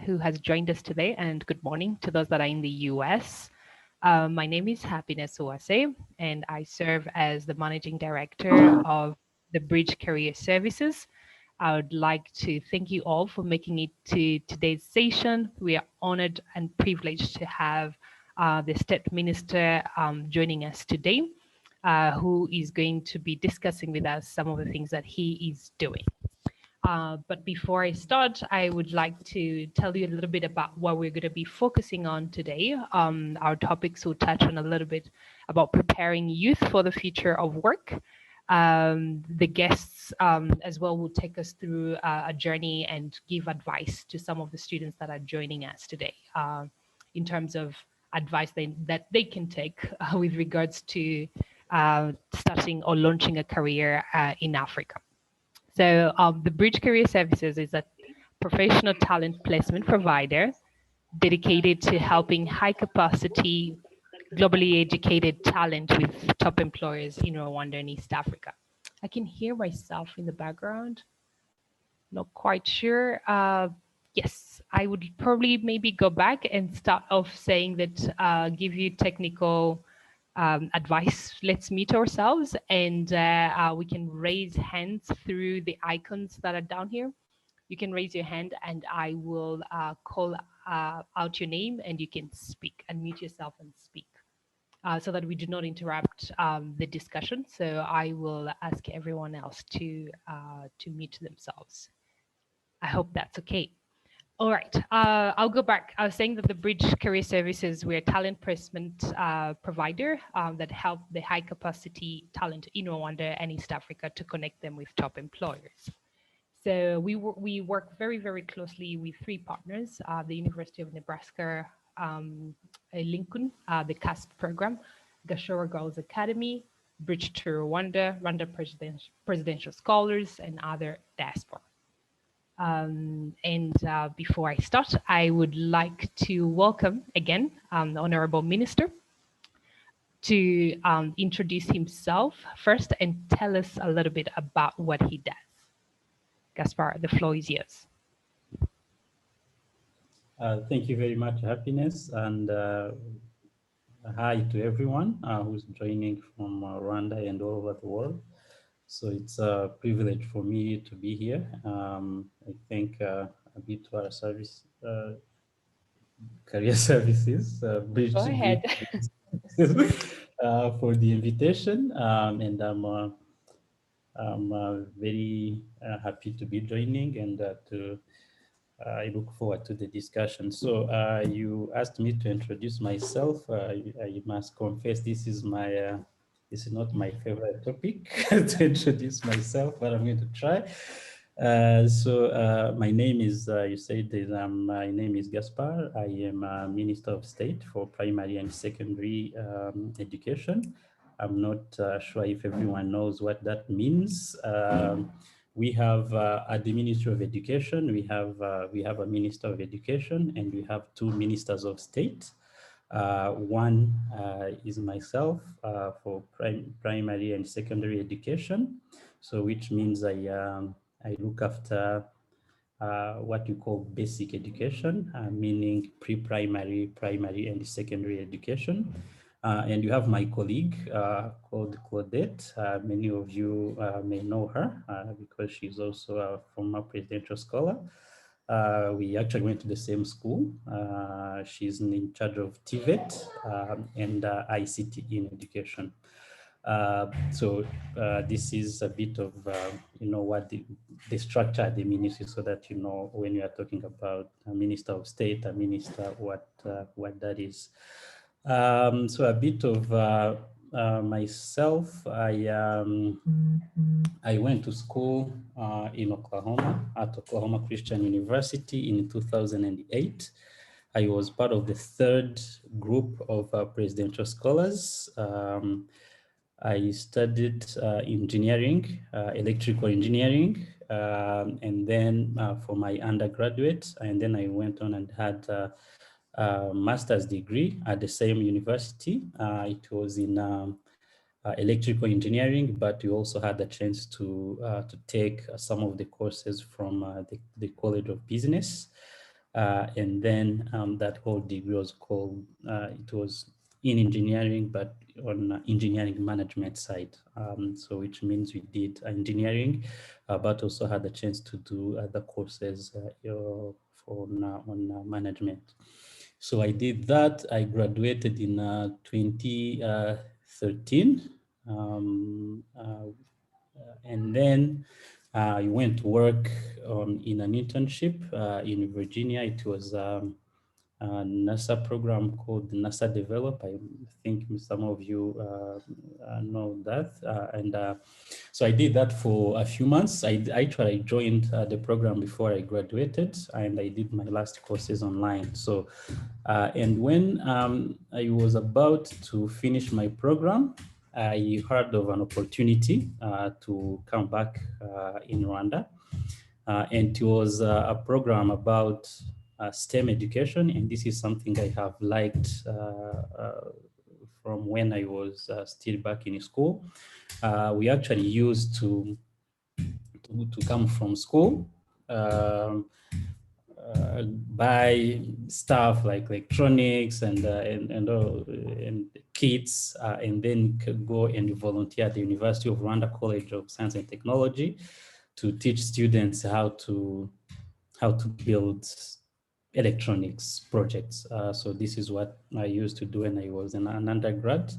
Who has joined us today, and good morning to those that are in the US. My name is Happiness Uwase, and I serve as the Managing Director of the Bridge Career Services. I would like to thank you all for making it to today's session. We are honored and privileged to have the State Minister joining us today, who is going to be discussing with us some of the things that he is doing. But before I start, I would like to tell you a little bit about what we're going to be focusing on today. Our topics will touch on a little bit about preparing youth for the future of work. The guests as well will take us through a journey and give advice to some of the students that are joining us today in terms of advice that they can take with regards to starting or launching a career in Africa. So the Bridge Career Services is a professional talent placement provider dedicated to helping high capacity, globally educated talent with top employers in Rwanda and East Africa. I can hear myself in the background. Not quite sure. Yes, I would probably maybe go back and start off saying that give you technical advice. Let's meet ourselves and we can raise hands through the icons that are down here. You can raise your hand and I will call out your name and you can speak, unmute yourself and speak so that we do not interrupt the discussion. So I will ask everyone else to mute themselves. I hope that's okay. All right, I'll go back. I was saying that the Bridge Career Services, we're a talent placement provider that help the high capacity talent in Rwanda and East Africa to connect them with top employers. So we work very, very closely with three partners, the University of Nebraska, Lincoln, the CASP program, Gashora Girls Academy, Bridge to Rwanda, Rwanda Presidential Scholars, and other diaspora. Before I start, I would like to welcome again the Honorable Minister to introduce himself first and tell us a little bit about what he does. Gaspard, the floor is yours. Thank you very much, Happiness, and hi to everyone who's joining from Rwanda and all over the world. So it's a privilege for me to be here. I thank a bit to our service, career services, Bridge Go ahead. for the invitation, and I'm very happy to be joining and I look forward to the discussion. So you asked me to introduce myself. I must confess this is not my favorite topic to introduce myself, but I'm going to try. My name is, you said that my name is Gaspard. I am a Minister of State for Primary and Secondary Education. I'm not sure if everyone knows what that means. We have at the Ministry of Education, we have a Minister of Education and we have two Ministers of State. One is myself for primary and secondary education. So which means I look after what you call basic education, meaning pre-primary, primary, and secondary education. And you have my colleague called Claudette. Many of you may know her because she's also a former presidential scholar. We actually went to the same school. She's in charge of TVET and ICT in education. This is a bit of, what the structure at the ministry, so that, when you are talking about a minister of state, a minister, what that is. So a bit of myself, I went to school in Oklahoma, at Oklahoma Christian University in 2008. I was part of the third group of presidential scholars. I studied engineering, electrical engineering, and then for my undergraduate, and then I went on and had a master's degree at the same university. It was in electrical engineering, but we also had the chance to take some of the courses from the College of Business. And then that whole degree was called, it was in engineering, but on engineering management side. So which means we did engineering, but also had the chance to do other courses on management. So I did that. I graduated in 2013. And then I went to work in an internship in Virginia. It was a NASA program called NASA Develop. I think some of you know that. And so I did that for a few months. I actually joined the program before I graduated, and I did my last courses online. So, and when I was about to finish my program, I heard of an opportunity to come back in Rwanda. And it was a program about STEM education. And this is something I have liked from when I was still back in school. We actually used to come from school, buy stuff like electronics and kits, and then go and volunteer at the University of Rwanda College of Science and Technology to teach students how to build electronics projects. So this is what I used to do when I was an undergrad.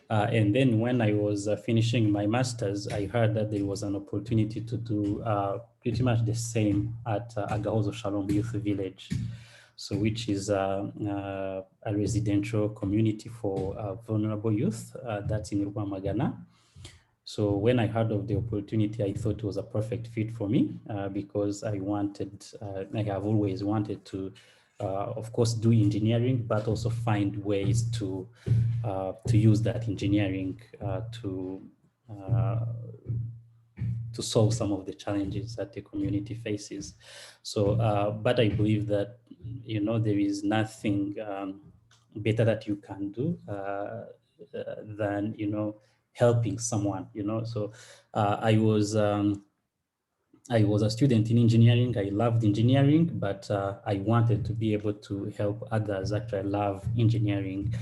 And then when I was finishing my master's, I heard that there was an opportunity to do pretty much the same at Agahozo Shalom Youth Village. So which is a residential community for vulnerable youth that's in Rwamagana. So when I heard of the opportunity, I thought it was a perfect fit for me because I have always wanted to, of course, do engineering, but also find ways to use that engineering to solve some of the challenges that the community faces. So, but I believe that, there is nothing better that you can do than, helping someone, So I was a student in engineering. I loved engineering, but I wanted to be able to help others actually love engineering.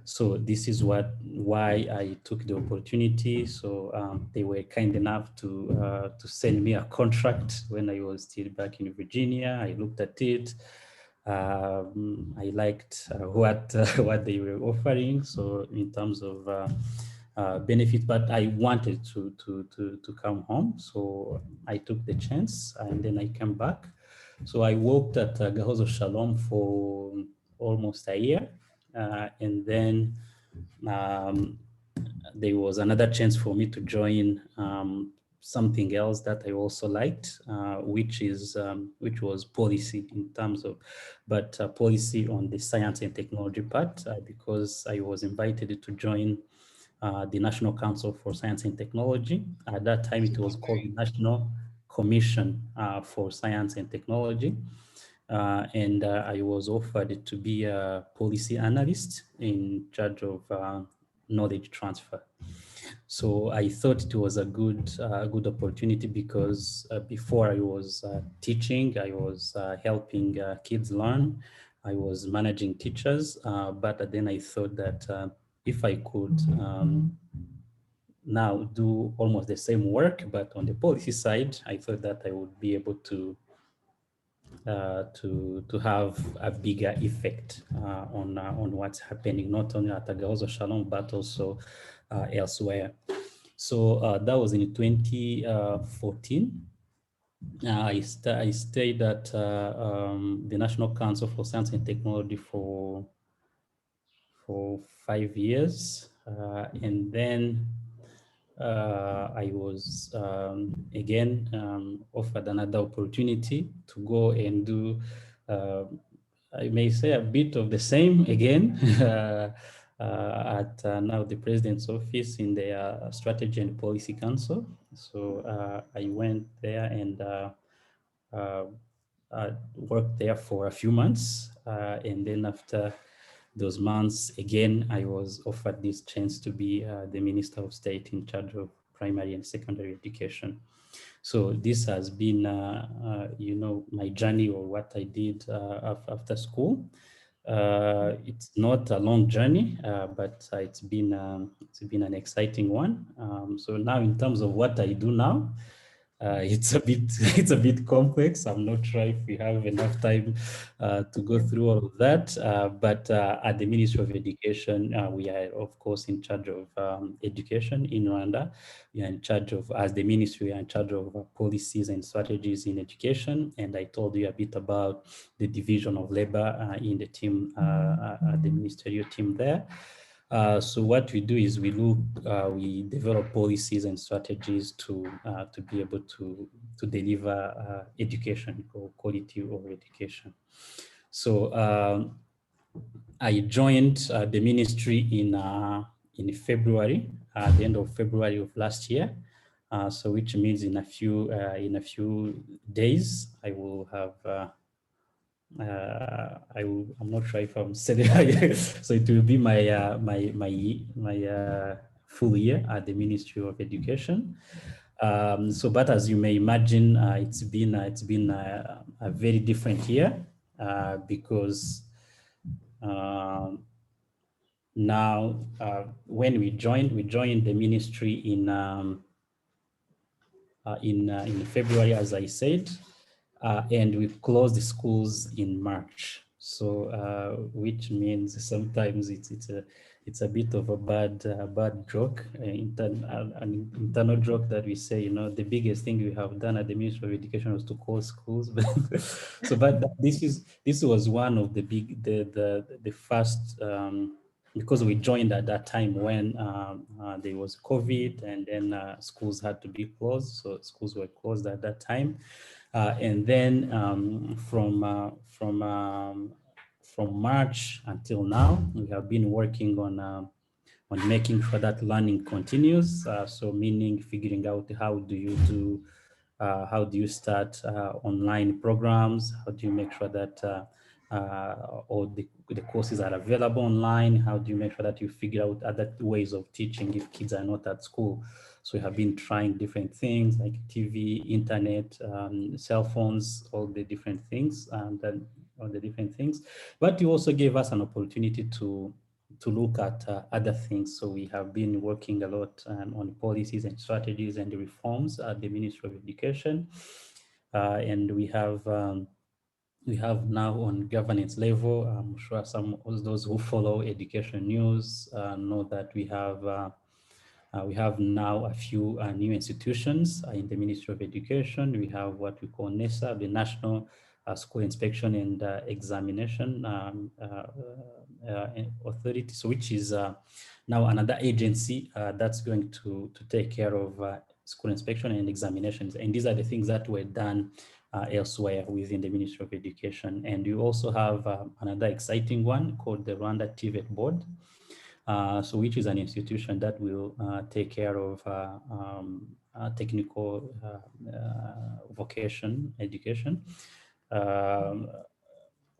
So this is why I took the opportunity. So they were kind enough to send me a contract when I was still back in Virginia. I looked at it. I liked what they were offering. So in terms of benefit, but I wanted to come home, so I took the chance, and then I came back. So I worked at Gahozo Shalom for almost a year, and then um, there was another chance for me to join something else that I also liked, which was policy in terms of, but policy on the science and technology part, because I was invited to join the National Council for Science and Technology. At that time, it was called the National Commission for Science and Technology. And I was offered to be a policy analyst in charge of knowledge transfer. So I thought it was a good opportunity because before I was teaching, I was helping kids learn. I was managing teachers, but then I thought that if I could now do almost the same work, but on the policy side, I thought that I would be able to have a bigger effect on what's happening, not only at Agahozo Shalom, but also elsewhere. So that was in 2014. I stayed at the National Council for Science and Technology for 5 years, and then I was again offered another opportunity to go and do, I may say, a bit of the same again, at now the President's Office in the Strategy and Policy Council. So I went there and uh, worked there for a few months. And then after those months, again, I was offered this chance to be the Minister of State in charge of primary and secondary education. So this has been, my journey or what I did after school. It's not a long journey, but it's been an exciting one. So now, in terms of what I do now, it's a bit it's a bit complex. I'm not sure if we have enough time to go Yeah. through all of that. But at the Ministry of Education, we are of course in charge of education in Rwanda. We are in charge of, as the ministry, we are in charge of policies and strategies in education. And I told you a bit about the division of labor in the team, the ministerial team there. So what we do is we develop policies and strategies to be able to deliver education or quality of education. So I joined the ministry in February, the end of February of last year. So which means in a few days I will have I'm not sure if I'm saying it. So it will be my full year at the Ministry of Education. But as you may imagine, it's been a very different year because um, now when we joined the ministry in February, as I said, and we closed the schools in March. So, which means sometimes it's a bit of a bad joke, an internal joke that we say, the biggest thing we have done at the Ministry of Education was to close schools. But this was one of the the first. Because we joined at that time when there was COVID, and then schools had to be closed. So schools were closed at that time. And then from March until now, we have been working on making sure that learning continues. So meaning figuring out how do you start online programs? How do you make sure that all the courses are available online? How do you make sure that you figure out other ways of teaching if kids are not at school? So we have been trying different things like TV, internet, cell phones, all the different things, and then all the different things. But you also gave us an opportunity to look at other things. So we have been working a lot on policies and strategies and the reforms at the Ministry of Education. And we have now on governance level, I'm sure some of those who follow education news know that we have now a few new institutions in the Ministry of Education. We have what we call NESA, the National School Inspection and Examination Authority, so which is now another agency that's going to take care of school inspection and examinations. And these are the things that were done elsewhere within the Ministry of Education. And you also have another exciting one called the Rwanda TVET Board. So which is an institution that will take care of technical vocation education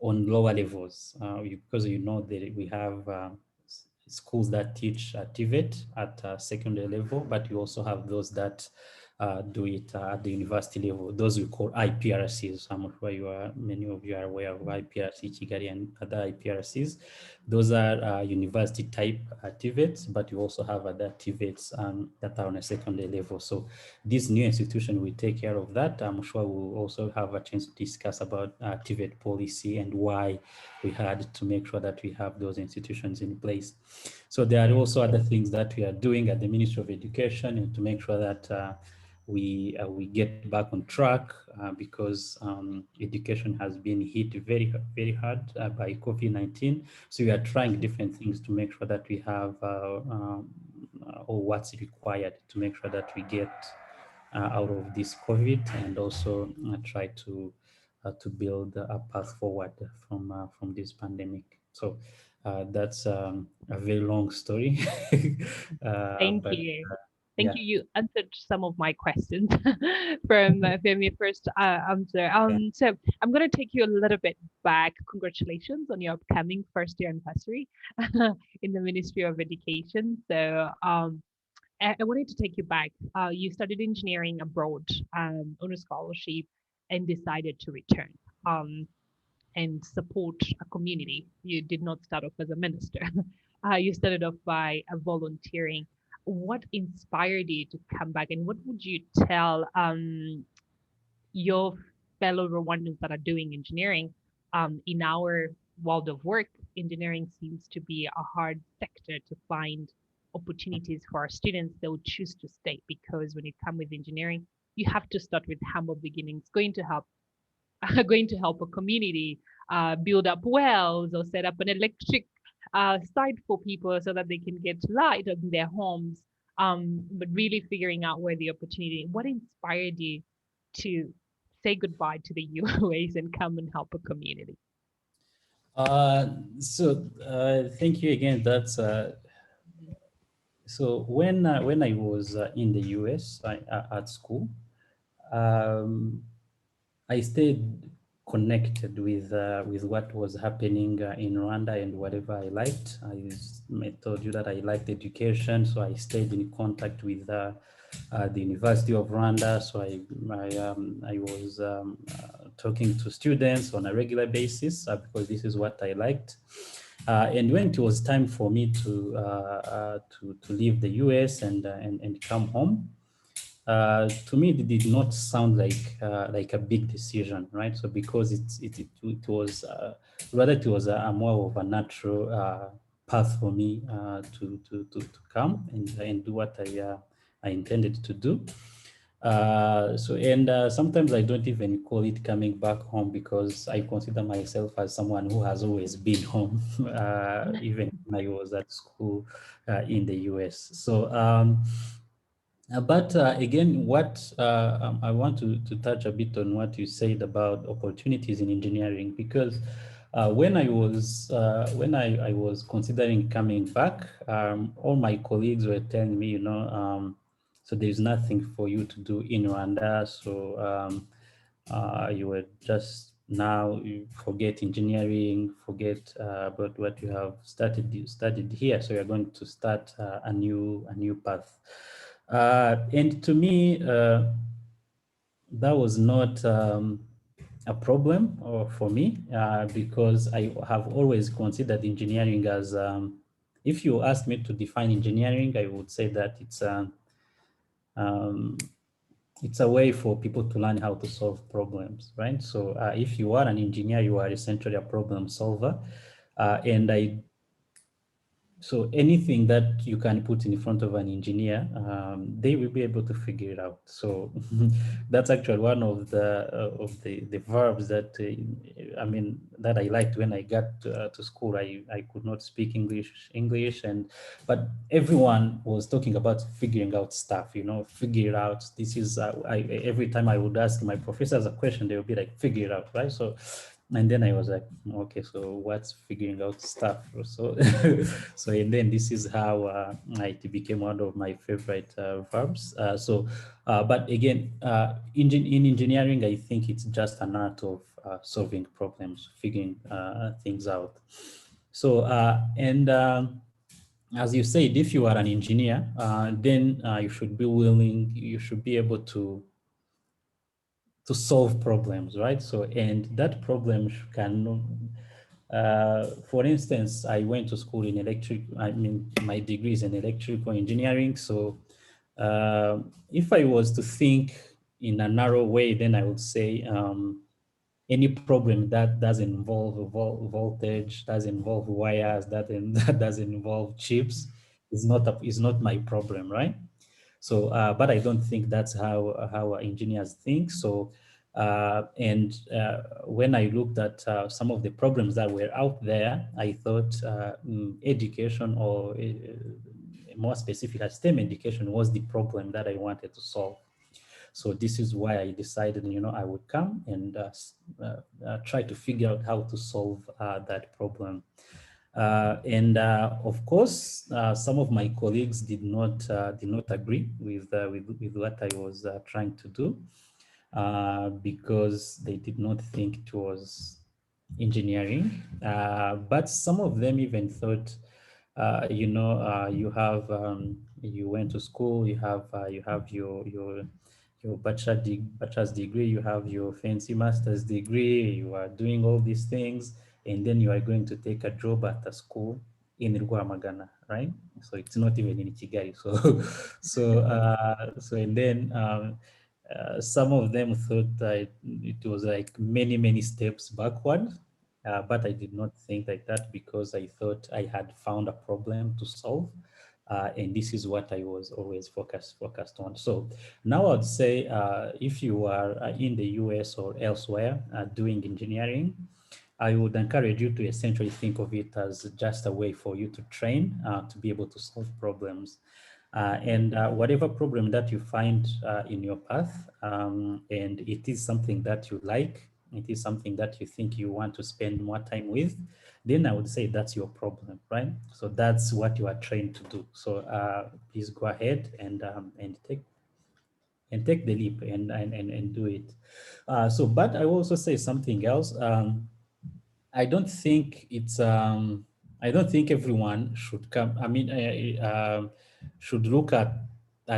on lower levels, because that we have schools that teach TVET at secondary level, but you also have those that do it at the university level. Those we call IPRCs. I'm sure many of you are aware of IPRC Kigali and other IPRCs. Those are university type TVETs, but you also have other TVETs that are on a secondary level. So this new institution will take care of that. I'm sure we'll also have a chance to discuss about TVET policy and why we had to make sure that we have those institutions in place. So there are also other things that we are doing at the Ministry of Education and to make sure that we get back on track because education has been hit very hard by COVID-19. So we are trying different things to make sure that we have or what's required to make sure that we get out of this COVID, and also try to build a path forward from this pandemic. So That's a very long story. Thank But you. Thank yeah, you. You answered some of my questions from your first answer. yeah. So I'm going to take you a little bit back. Congratulations on your upcoming first year anniversary in the Ministry of Education. So I wanted to take you back. You studied engineering abroad on a scholarship and decided to return. And support a community. You did not start off as a minister. You started off by volunteering. What inspired you to come back, and what would you tell your fellow Rwandans that are doing engineering? In our world of work, engineering seems to be a hard sector to find opportunities for our students. They would choose to stay because when you come with engineering, you have to start with humble beginnings. Going to help are going to help a community build up wells or set up an electric site for people so that they can get light in their homes. But really figuring out where the opportunity, what inspired you to say goodbye to the UOAs and come and help a community? Uh, Thank you again. That's so when I was in the US at school, um, I stayed connected with what was happening in Rwanda and whatever I liked. I told you that I liked education, so I stayed in contact with the University of Rwanda. So I was talking to students on a regular basis because this is what I liked. And when it was time for me to leave the US and come home, to me it did not sound like a big decision, right? So because it was rather it was a more of a natural path for me to come and do what I intended to do. Sometimes I don't even call it coming back home because I consider myself as someone who has always been home, even when I was at school in the US. But again, what I want to touch a bit on what you said about opportunities in engineering, because when I was considering coming back, all my colleagues were telling me, so there's nothing for you to do in Rwanda. So you were just now you forget engineering, forget about what you studied here. So you're going to start a new path. And to me, that was not a problem or for me because I have always considered engineering as, if you ask me to define engineering, I would say that um, it's a way for people to learn how to solve problems, right? So if you are an engineer, you are essentially a problem solver. And I So anything that you can put in front of an engineer, they will be able to figure it out. So that's actually one of the verbs that that I liked when I got to school. I could not speak English, but everyone was talking about figuring out stuff. Figure it out. This is every time I would ask my professors a question, they would be like, figure it out, right? So and then I was like, okay, so what's figuring out stuff? So, and then this is how it became one of my favorite verbs. But again, in engineering, I think it's just an art of solving problems, figuring things out. So, as you said, if you are an engineer, then you should be able to solve problems, right? So, and that problem for instance, I went to school in my degree is in electrical engineering. So, if I was to think in a narrow way, then I would say any problem that doesn't involve voltage, doesn't involve wires, that doesn't involve chips, is not my problem, right? So, but I don't think that's how engineers think. So, when I looked at some of the problems that were out there, I thought education, or more specific, STEM education, was the problem that I wanted to solve. So this is why I decided, I would come and try to figure out how to solve that problem. And of course, some of my colleagues did not agree with what I was trying to do, because they did not think it was engineering. But some of them even thought, you went to school, you have your bachelor's degree, you have your fancy master's degree, you are doing all these things, and then you are going to take a job at a school in Rwamagana, right? So it's not even in Kigali. So, and then some of them thought that it was like many, many steps backward. But I did not think like that, because I thought I had found a problem to solve. And this is what I was always focused on. So now I'd say, if you are in the US or elsewhere doing engineering, I would encourage you to essentially think of it as just a way for you to train to be able to solve problems. And whatever problem that you find in your path, and it is something that you like, it is something that you think you want to spend more time with, then I would say that's your problem, right? So that's what you are trained to do. So please go ahead and take the leap and do it. But I will also say something else. I don't think it's I don't think everyone should come. I mean, should look at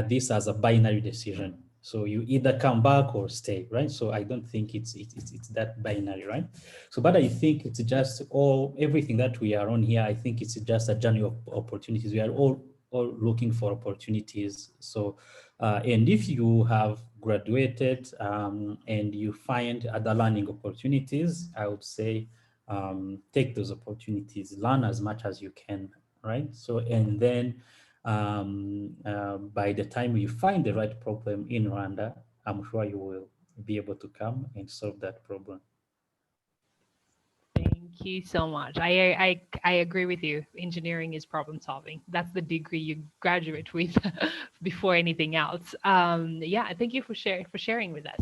this as a binary decision. So you either come back or stay, right? So I don't think it's that binary, right? So, but I think it's just all everything that we are on here. I think it's just a journey of opportunities. We are all looking for opportunities. So, and if you have graduated and you find other learning opportunities, I would say take those opportunities, learn as much as you can, right? So, and then by the time you find the right problem in Rwanda, I'm sure you will be able to come and solve that problem. Thank you so much. I agree with you. Engineering is problem solving. That's the degree you graduate with before anything else. Yeah, thank you for sharing with us.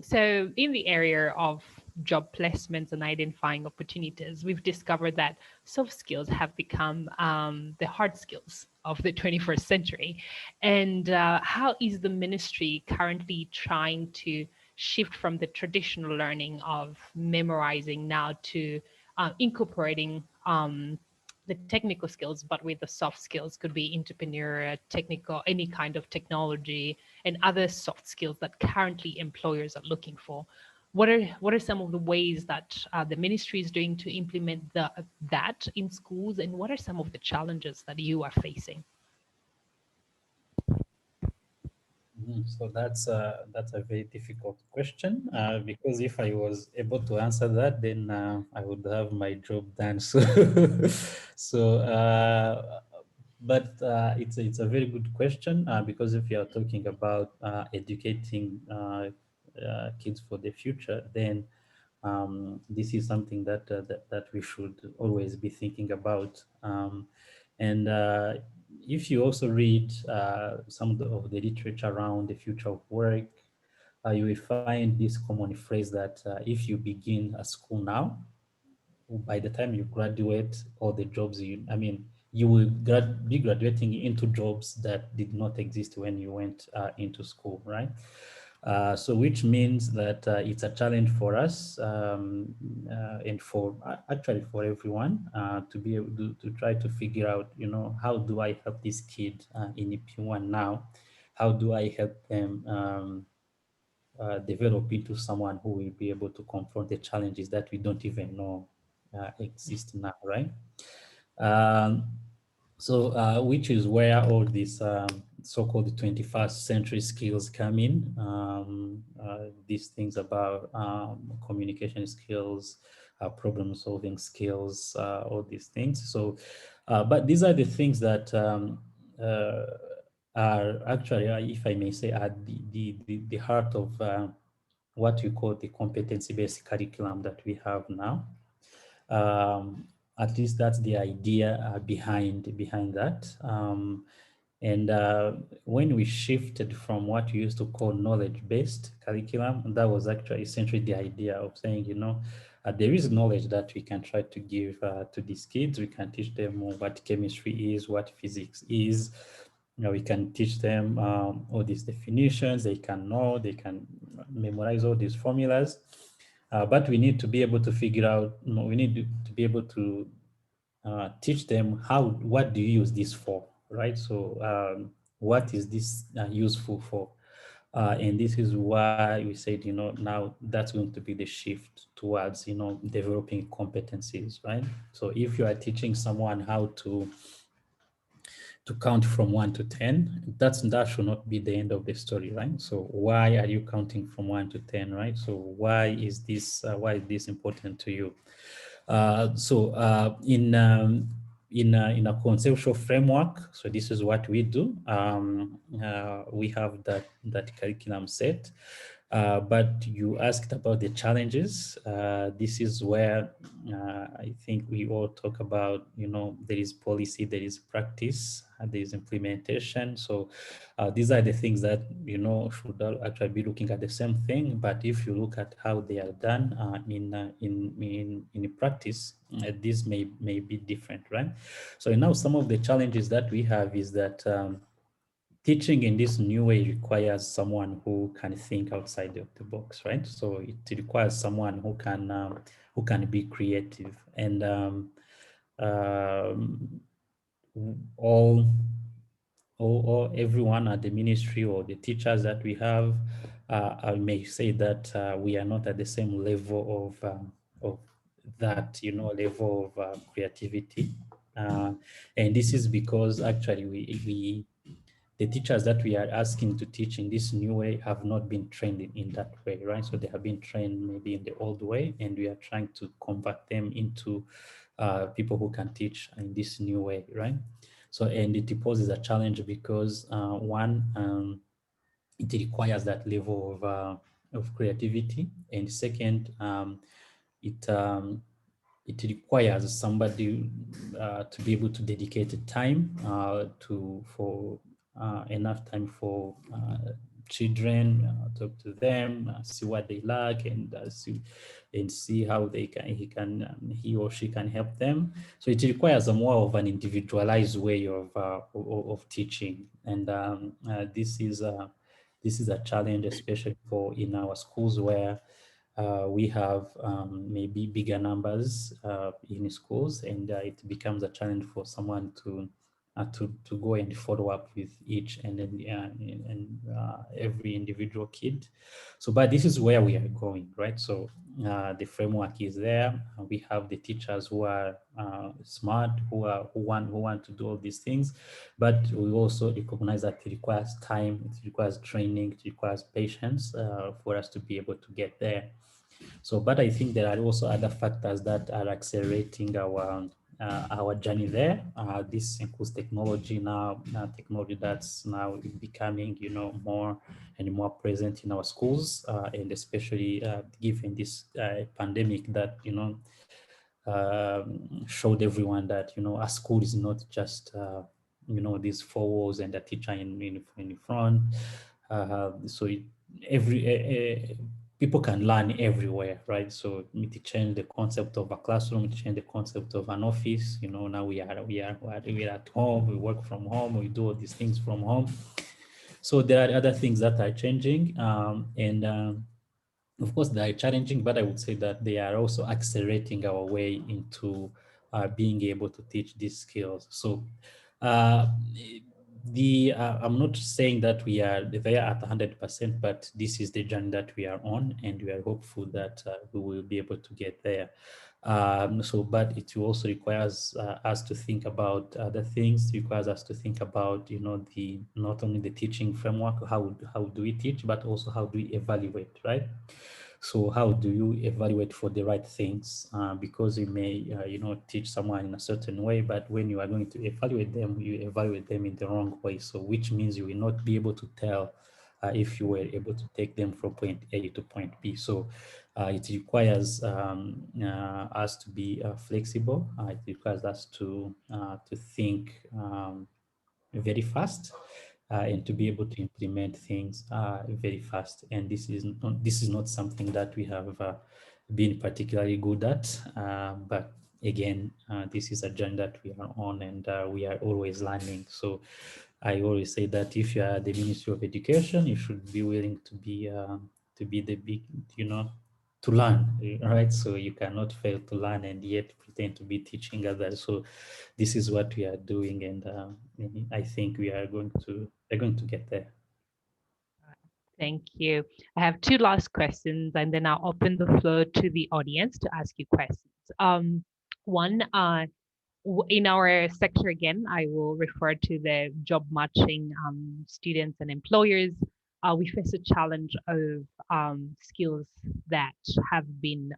So in the area of job placements and identifying opportunities, we've discovered that soft skills have become the hard skills of the 21st century. And how is the ministry currently trying to shift from the traditional learning of memorizing now to incorporating the technical skills, but with the soft skills? Could be entrepreneurial, technical, any kind of technology, and other soft skills that currently employers are looking for. What are some of the ways that the ministry is doing to implement that in schools, and what are some of the challenges that you are facing? So that's a very difficult question, because if I was able to answer that, then I would have my job done. So, so but it's a very good question, because if you are talking about educating kids for the future, then this is something that we should always be thinking about. And if you also read some of the literature around the future of work, you will find this common phrase that if you begin a school now, by the time you graduate, all the jobs I mean, you will be graduating into jobs that did not exist when you went into school, right? So which means that it's a challenge for us, and for actually for everyone, to be able to try to figure out, how do I help this kid in EP1 now? How do I help them develop into someone who will be able to confront the challenges that we don't even know exist now, right? Um, which is where all these so-called 21st century skills come in. These things about communication skills, problem-solving skills, all these things. So, but these are the things that uh, are actually, if I may say, at the heart of what we call the competency-based curriculum that we have now. Um, at least that's the idea behind that. And when we shifted from what we used to call knowledge-based curriculum, that was actually essentially the idea of saying, there is knowledge that we can try to give to these kids. We can teach them what chemistry is, what physics is. We can teach them all these definitions. They can know, they can memorize all these formulas. But we need to be able to figure out, we need to be able to teach them what do you use this for, right? So what is this useful for? And this is why we said, now that's going to be the shift towards, developing competencies, right? So if you are teaching someone how to count from 1 to 10, that should not be the end of the story, right? So why are you counting from 1 to 10, right? So why is this important to you? In a conceptual framework, so this is what we do. We have that curriculum set. But you asked about the challenges. This is where I think we all talk about, there is policy, there is practice, there is implementation. So these are the things that, should all actually be looking at the same thing. But if you look at how they are done in practice, this may be different, right? So now some of the challenges that we have is that teaching in this new way requires someone who can think outside of the box, right? So it requires someone who can be creative, and um, all or everyone at the ministry or the teachers that we have, I may say that we are not at the same level of that, level of creativity. And this is because actually the teachers that we are asking to teach in this new way have not been trained in that way, right? So they have been trained maybe in the old way, and we are trying to convert them into people who can teach in this new way, right? So, and it poses a challenge because one, it requires that level of creativity, and second, it it requires somebody to be able to dedicate time for enough time for children, talk to them, see what they like, and see how he or she can help them. So it requires a more of an individualized way of teaching, and this is a challenge, especially for in our schools where we have maybe bigger numbers in schools, and it becomes a challenge for someone to go and follow up with each and every individual kid. So, but this is where we are going, right? So the framework is there. We have the teachers who are smart, who want to do all these things, but we also recognize that it requires time, it requires training, it requires patience for us to be able to get there. So, but I think there are also other factors that are accelerating our journey there. This includes technology now, technology that's now becoming, more and more present in our schools, and especially given this pandemic that, showed everyone that, a school is not just, these four walls and a teacher in front. So people can learn everywhere, right? So it changed the concept of a classroom, it changed the concept of an office. Now we are at home, we work from home, we do all these things from home. So there are other things that are changing, and of course they are challenging, but I would say that they are also accelerating our way into being able to teach these skills. So uh, I'm not saying that we are there at 100%, but this is the journey that we are on, and we are hopeful that we will be able to get there. But it also requires us to think about other things. It requires us to think about, the not only the teaching framework, how do we teach, but also how do we evaluate, right? So how do you evaluate for the right things? Because you may, teach someone in a certain way, but when you are going to evaluate them, you evaluate them in the wrong way. So which means you will not be able to tell if you were able to take them from point A to point B. So it requires us to be flexible. It requires us to think very fast. and to be able to implement things very fast. And this is not something that we have been particularly good at. But again, this is a journey that we are on, and we are always learning. So I always say that if you are the Ministry of Education, you should be willing to be the big, to learn, right? So you cannot fail to learn and yet pretend to be teaching others. So this is what we are doing, and I think we're going to get there. Thank you. I have two last questions, and then I'll open the floor to the audience to ask you questions. One, in our sector again, I will refer to the job matching students and employers. We face a challenge of skills that have been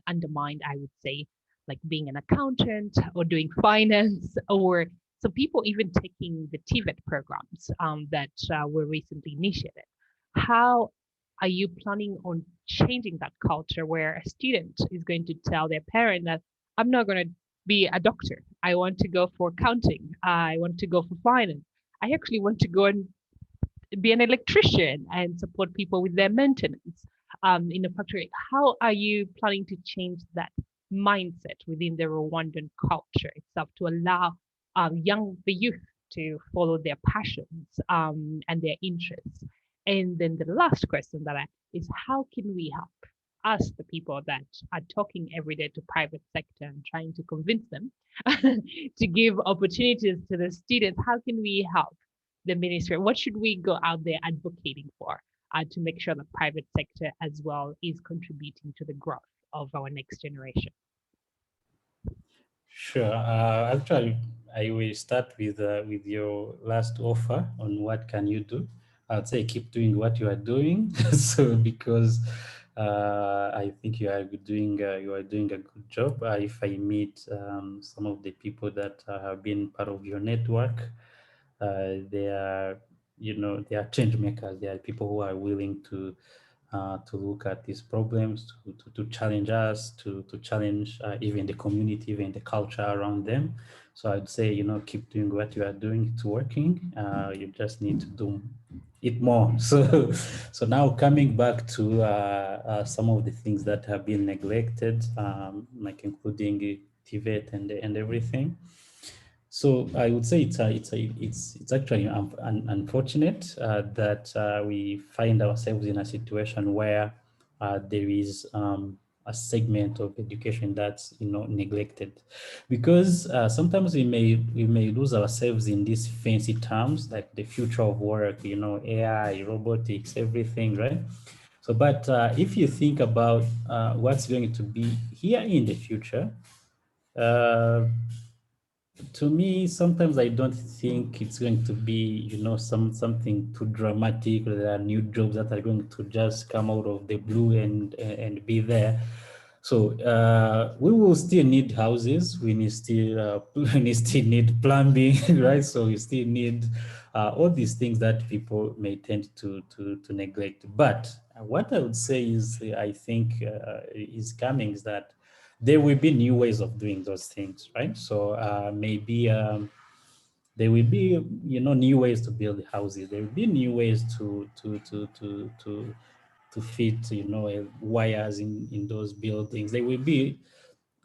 undermined, I would say, like being an accountant or doing finance, or some people even taking the TVET programs that were recently initiated. How are you planning on changing that culture where a student is going to tell their parent that I'm not going to be a doctor. I want to go for accounting. I want to go for finance. I actually want to go and be an electrician and support people with their maintenance in a factory. How are you planning to change that mindset within the Rwandan culture itself to allow the youth to follow their passions and their interests? And then the last question is how can we help us, the people that are talking every day to private sector and trying to convince them to give opportunities to the students? How can we help the ministry? What should we go out there advocating for to make sure the private sector as well is contributing to the growth of our next generation? Sure. Actually, I will start with your last offer on what can you do. I'd say keep doing what you are doing. So because I think you are doing a good job. If I meet some of the people that have been part of your network, they are they are change makers. They are people who are willing to look at these problems, to challenge us, to challenge even the community, even the culture around them. So I'd say, keep doing what you are doing. It's working. You just need to do it more. So now coming back to some of the things that have been neglected, like including TVET and everything. So I would say it's actually unfortunate that we find ourselves in a situation where there is a segment of education that's neglected, because sometimes we may lose ourselves in these fancy terms like the future of work, AI, robotics, everything, right? So, but if you think about what's going to be here in the future. Uh, to me, sometimes I don't think it's going to be, something too dramatic. There are new jobs that are going to just come out of the blue and be there. So we will still need houses. We need still we still need plumbing, right? So we still need all these things that people may tend to neglect. But what I would say is, I think is coming is that there will be new ways of doing those things, right? So maybe there will be, new ways to build houses. There will be new ways to fit, wires in those buildings. There will be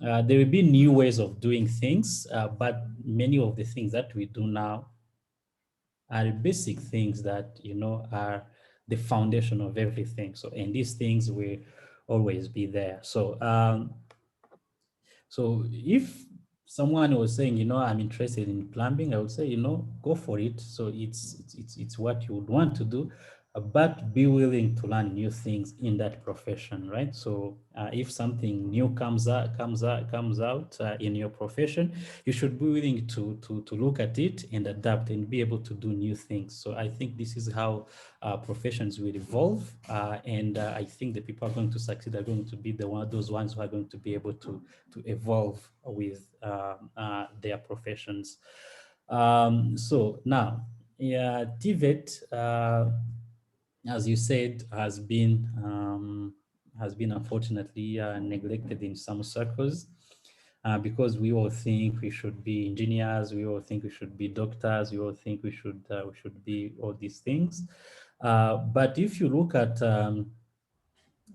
new ways of doing things, but many of the things that we do now are basic things that are the foundation of everything. So, and these things will always be there. So if someone was saying, I'm interested in plumbing, I would say, go for it. So it's what you would want to do, but be willing to learn new things in that profession, right? So if something new comes out in your profession, you should be willing to look at it and adapt and be able to do new things. So I think this is how professions will evolve, and I think the people are going to succeed are going to be those ones who are going to be able to evolve with their professions. So now, yeah, TVET, as you said, has been unfortunately neglected in some circles. because we all think we should be engineers, we all think we should be doctors, we all think we should be all these things. But if you look at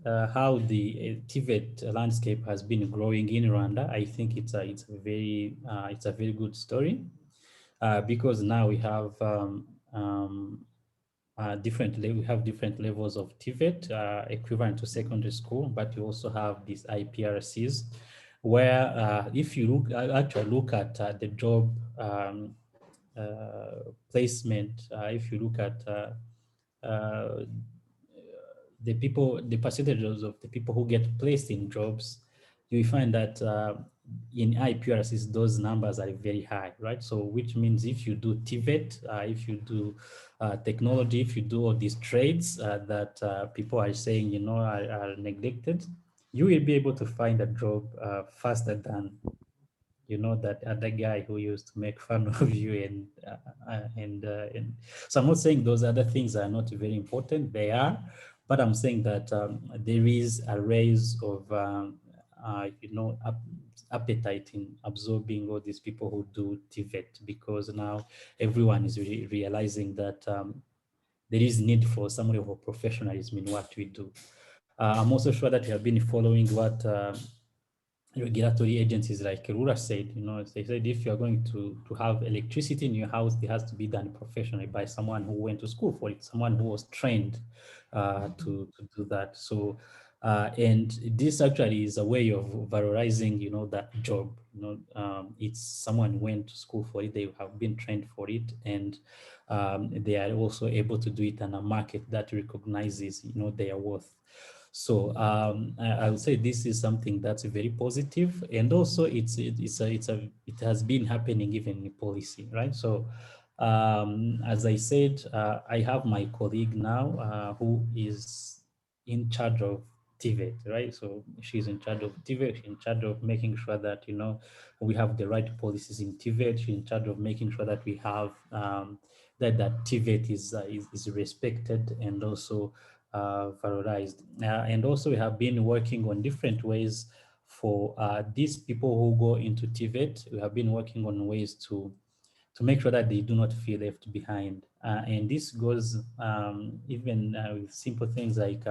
how the TVET landscape has been growing in Rwanda, I think it's a very good story, because now we have we have different levels of TVET, equivalent to secondary school, but you also have these IPRCs, where if you actually look at the job placement, if you look at uh, the percentages of the people who get placed in jobs, you will find that in IPRCs, those numbers are very high, right? So, which means if you do TVET, if you do technology, if you do all these trades that people are saying, are neglected, you will be able to find a job faster than that other guy who used to make fun of you. And so I'm not saying those other things are not very important, they are, but I'm saying that there is a raise of appetite in absorbing all these people who do TVET, because now everyone is realizing that there is need for some level of professionalism in what we do. I'm also sure that you have been following what regulatory agencies like Rura said. They said if you are going to have electricity in your house, it has to be done professionally by someone who went to school for it, someone who was trained to do that. So, and this actually is a way of valorizing, that job. It's someone who went to school for it, they have been trained for it, and they are also able to do it in a market that recognizes, their worth. So I would say this is something that's very positive, and also it has been happening even in policy, right? So as I said, I have my colleague now who is in charge of TVET, right? So she's in charge of TVET, she's in charge of making sure that we have the right policies in TVET. She's in charge of making sure that we have that TVET is respected and also valorized. And also we have been working on different ways for these people who go into TVET. We have been working on ways to make sure that they do not feel left behind. And this goes even with simple things like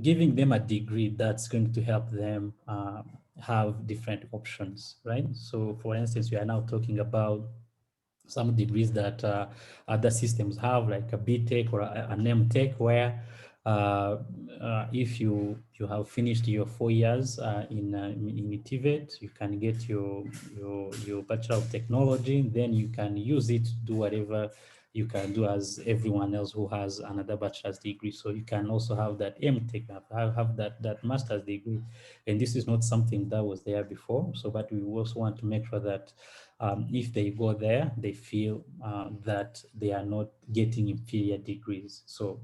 giving them a degree that's going to help them have different options, right? So for instance, we are now talking about some degrees that other systems have, like a BTech or an MTech, where if you have finished your 4 years in TVET, you can get your Bachelor of Technology, then you can use it to do whatever you can do as everyone else who has another bachelor's degree. So you can also have that MTech, have that master's degree. And this is not something that was there before. So, but we also want to make sure that if they go there, they feel that they are not getting inferior degrees. So,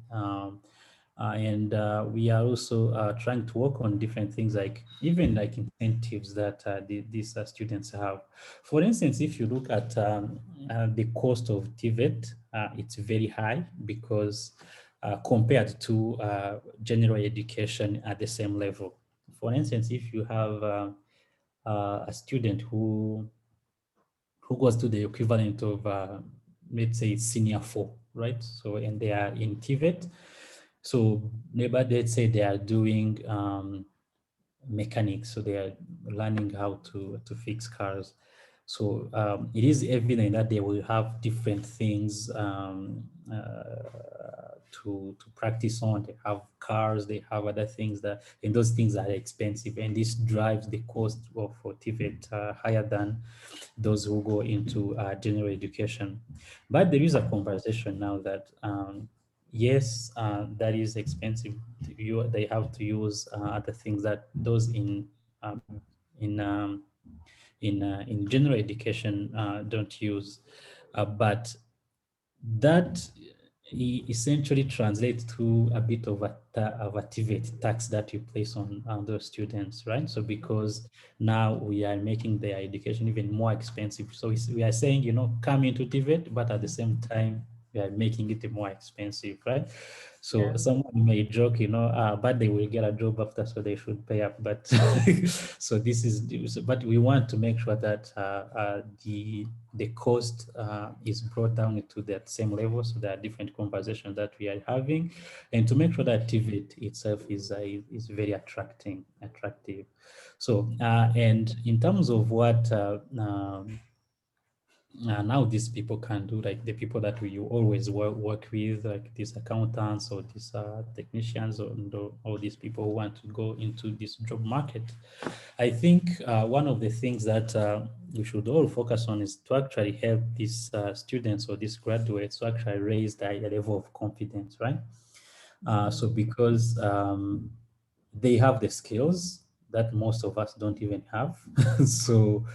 and we are also trying to work on different things, like even like incentives that these students have. For instance, if you look at the cost of TVET, it's very high because compared to general education at the same level. For instance, if you have a student who goes to the equivalent of, let's say, senior 4, right? So, and they are in TVET. So, maybe let's say they are doing mechanics, so they are learning how to fix cars. So it is evident that they will have different things to practice on. They have cars, they have other things and those things are expensive, and this drives the cost for TVET higher than those who go into general education. But there is a conversation now that yes, that is expensive. They have to use other things that those in um, in general education don't use, but that essentially translates to a bit of a TVET tax that you place on those students, right? So because now we are making their education even more expensive. So we are saying, come into TVET, but at the same time, we are making it more expensive, right? So someone may joke, but they will get a job after, so they should pay up. But so this is, but we want to make sure that the cost is brought down to that same level. So there are different conversations that we are having, and to make sure that TVET itself is very attractive. So and in terms of what now these people can do, like the people that we always work with, like these accountants or these technicians, or all these people who want to go into this job market. I think one of the things that we should all focus on is to actually help these students or these graduates to actually raise their level of confidence, right? So because they have the skills that most of us don't even have. So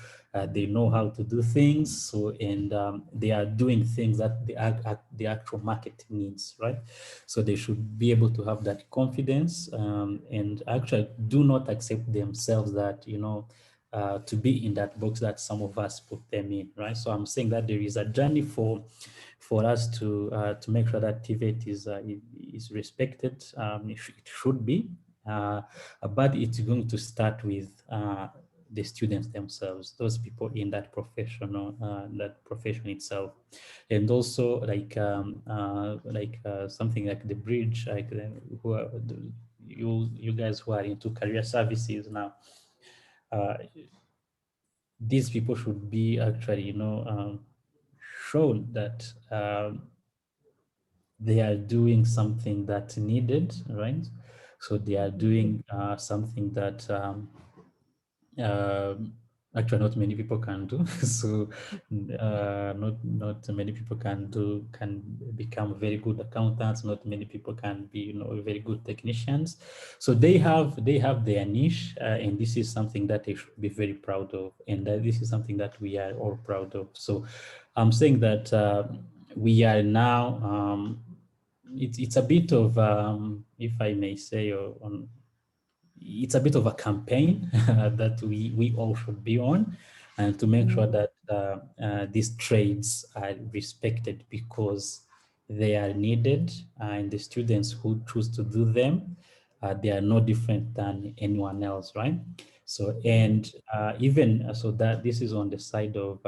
they know how to do things. So and they are doing things that the actual market needs, right? So they should be able to have that confidence and actually do not accept themselves that to be in that box that some of us put them in, right? So I'm saying that there is a journey for us to make sure that TVET is respected. It should be, uh, but it's going to start with the students themselves, those people in that profession itself, and also like something like the bridge, like who are you guys who are into career services now. Uh, these people should be actually, shown that they are doing something that's needed, right? So they are doing something that um, actually not many people can do. So not many people can become very good accountants. Not many people can be very good technicians. So they have their niche, and this is something that they should be very proud of, and this is something that we are all proud of. So I'm saying that we are now it's a bit of if I may say, it's a bit of a campaign that we all should be on, and to make sure that these trades are respected because they are needed, and the students who choose to do them, they are no different than anyone else, right? So and even so that this is on the side of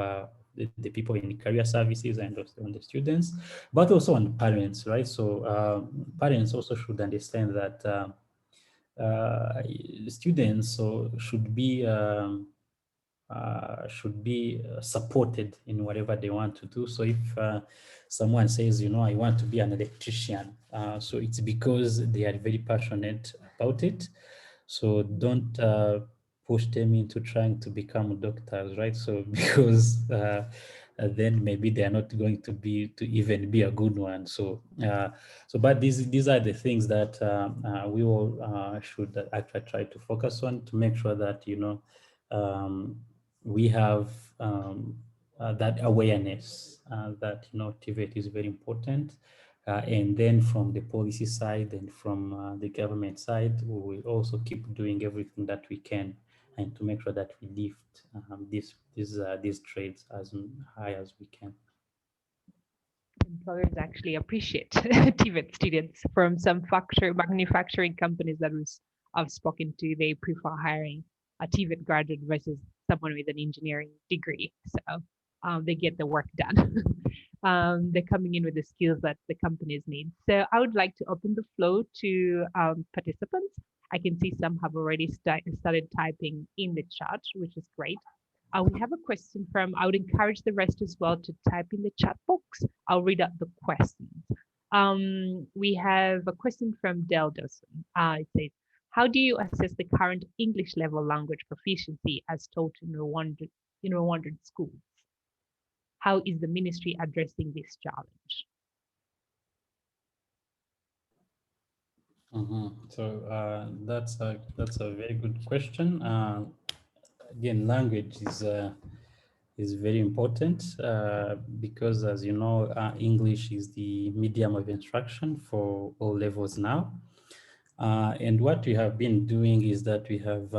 the people in career services and also on the students, but also on parents, right? So parents also should understand that uh, students should be supported in whatever they want to do. So if someone says, I want to be an electrician, so it's because they are very passionate about it. So don't push them into trying to become doctors, right? So because then maybe they are not going to even be a good one. So but these are the things that we all should actually try to focus on to make sure that um, we have that awareness that TVET is very important. And then from the policy side and from the government side, we will also keep doing everything that we can and to make sure that we lift these trades as high as we can. Employers actually appreciate TVET students from some manufacturing companies that I've spoken to. They prefer hiring a TVET graduate versus someone with an engineering degree. So they get the work done. They're coming in with the skills that the companies need. So I would like to open the floor to participants. I can see some have already started typing in the chat, which is great. We have a question from, I would encourage the rest as well to type in the chat box. I'll read out the questions. We have a question from Del Dawson. It says, how do you assess the current English level language proficiency as taught in Rwandan schools? How is the ministry addressing this challenge? So that's a very good question. Again, language is very important because, as you know, English is the medium of instruction for all levels now. And what we have been doing is that we have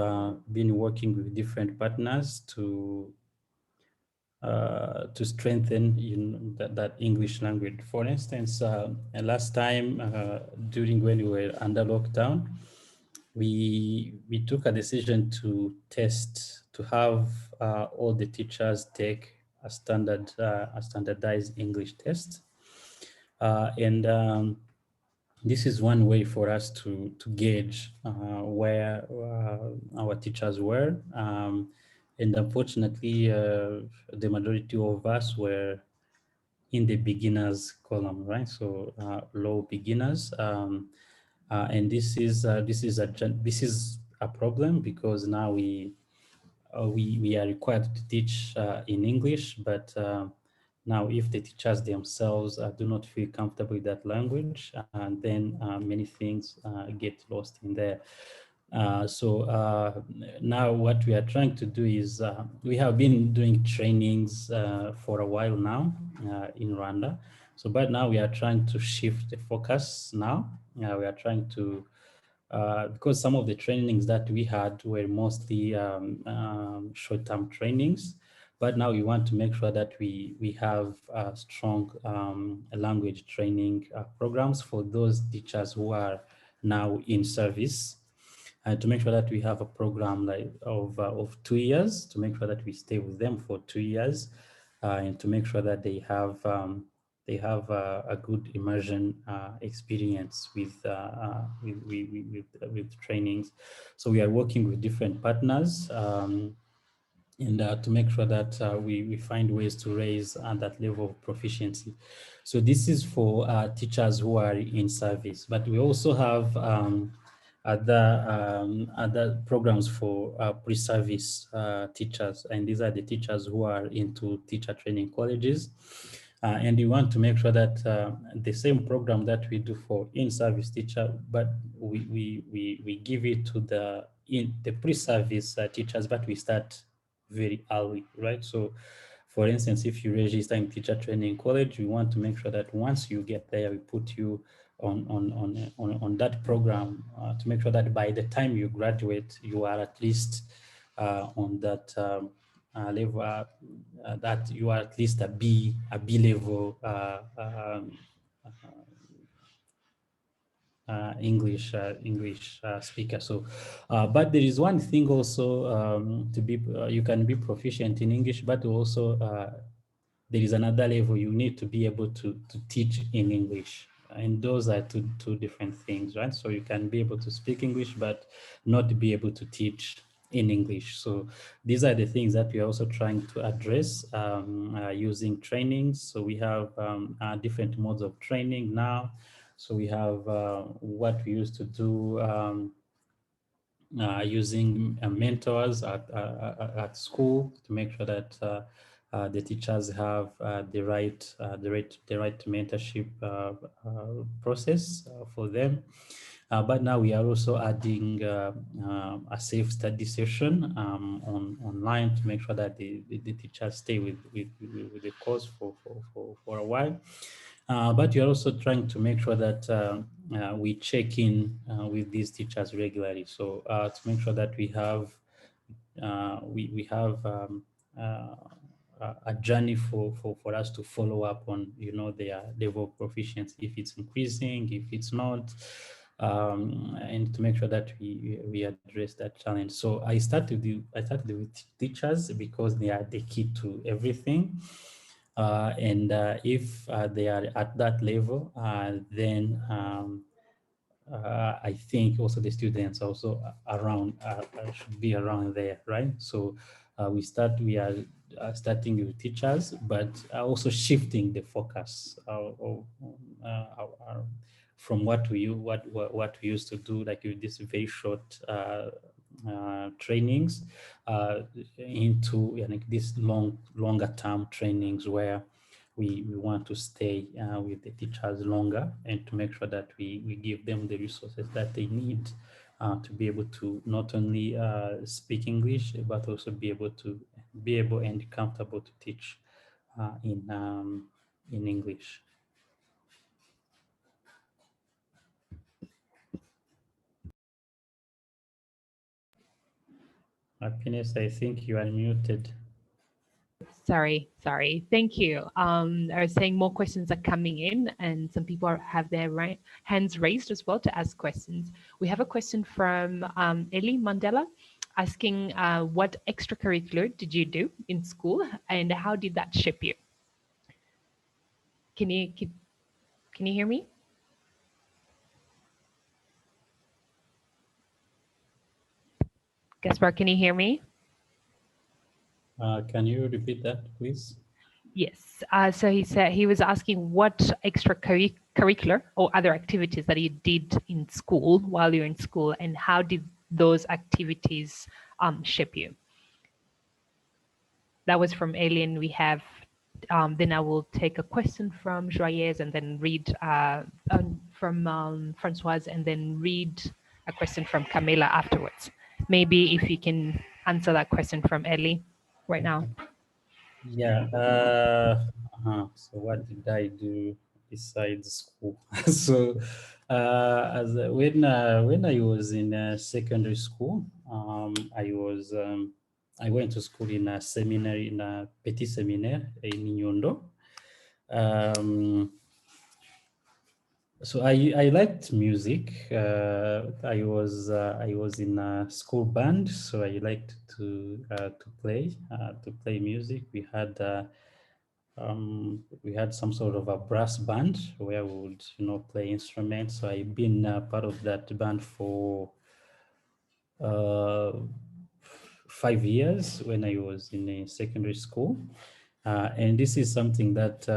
been working with different partners to strengthen that English language. For instance, last time during when we were under lockdown, we took a decision to have all the teachers take a standardized English test, and this is one way for us to gauge where our teachers were. And unfortunately, the majority of us were in the beginners column, right? So low beginners. And this is a problem because now we are required to teach in English, but now if the teachers themselves do not feel comfortable with that language, and then many things get lost in there. So now what we are trying to do is we have been doing trainings for a while now in Rwanda. So, but now we are trying to shift the focus now. We are trying to because some of the trainings that we had were mostly short-term trainings, but now we want to make sure that we have strong language training programs for those teachers who are now in service, and to make sure that we have a program like of 2 years, to make sure that we stay with them for 2 years, and to make sure that they have a good immersion experience with trainings. So we are working with different partners. And to make sure that we find ways to raise that level of proficiency. So this is for teachers who are in service, but we also have other programs for pre-service teachers, and these are the teachers who are into teacher training colleges. And we want to make sure that the same program that we do for in-service teacher, but we give it to the pre-service teachers, but we start very early, right? So for instance, if you register in teacher training college, we want to make sure that once you get there, we put you on that program to make sure that by the time you graduate, you are at least on that level, that you are at least a B level English speaker. So, but there is one thing also to be you can be proficient in English, but also there is another level you need to be able to teach in English. And those are two different things, right? So you can be able to speak English, but not be able to teach in English. So these are the things that we are also trying to address using trainings. So we have different modes of training now. So we have what we used to do using mentors at school to make sure that the teachers have the right mentorship process for them. But now we are also adding a safe study session online to make sure that the teachers stay with the course for a while. But you're also trying to make sure that we check in with these teachers regularly. So to make sure that we have uh, a journey for us to follow up on, their level of proficiency, if it's increasing, if it's not, and to make sure that we address that challenge. So I started with teachers because they are the key to everything. And if they are at that level, then I think also the students also around should be around there, right? So we are starting with teachers, but also shifting the focus from what we used to do, like with this very short trainings into like this longer term trainings where we want to stay with the teachers longer, and to make sure that we give them the resources that they need to be able to not only speak English, but also be able and comfortable to teach in English. Happiness, I think you are muted. Sorry. Thank you. I was saying more questions are coming in, and some people have their hands raised as well to ask questions. We have a question from Ellie Mandela asking, what extracurricular did you do in school, and how did that shape you? Can you can you hear me? Gaspar, can you hear me? Can you repeat that, please? Yes. So he said he was asking what extracurricular or other activities that you did in school while you're in school, and how did those activities shape you? That was from Alien. We have. Then I will take a question from Joyeuse and then read from Francoise and then read a question from Camila afterwards. Maybe if you can answer that question from Ellie right now. Yeah. So what did I do besides school? So, when I was in secondary school, I went to school in a seminary, in a petit seminaire in Nyondo. Um, so I liked music. I was in a school band, so I liked to play music. We had some sort of a brass band where we would, play instruments. So I've been part of that band for uh, 5 years when I was in a secondary school. And this is something that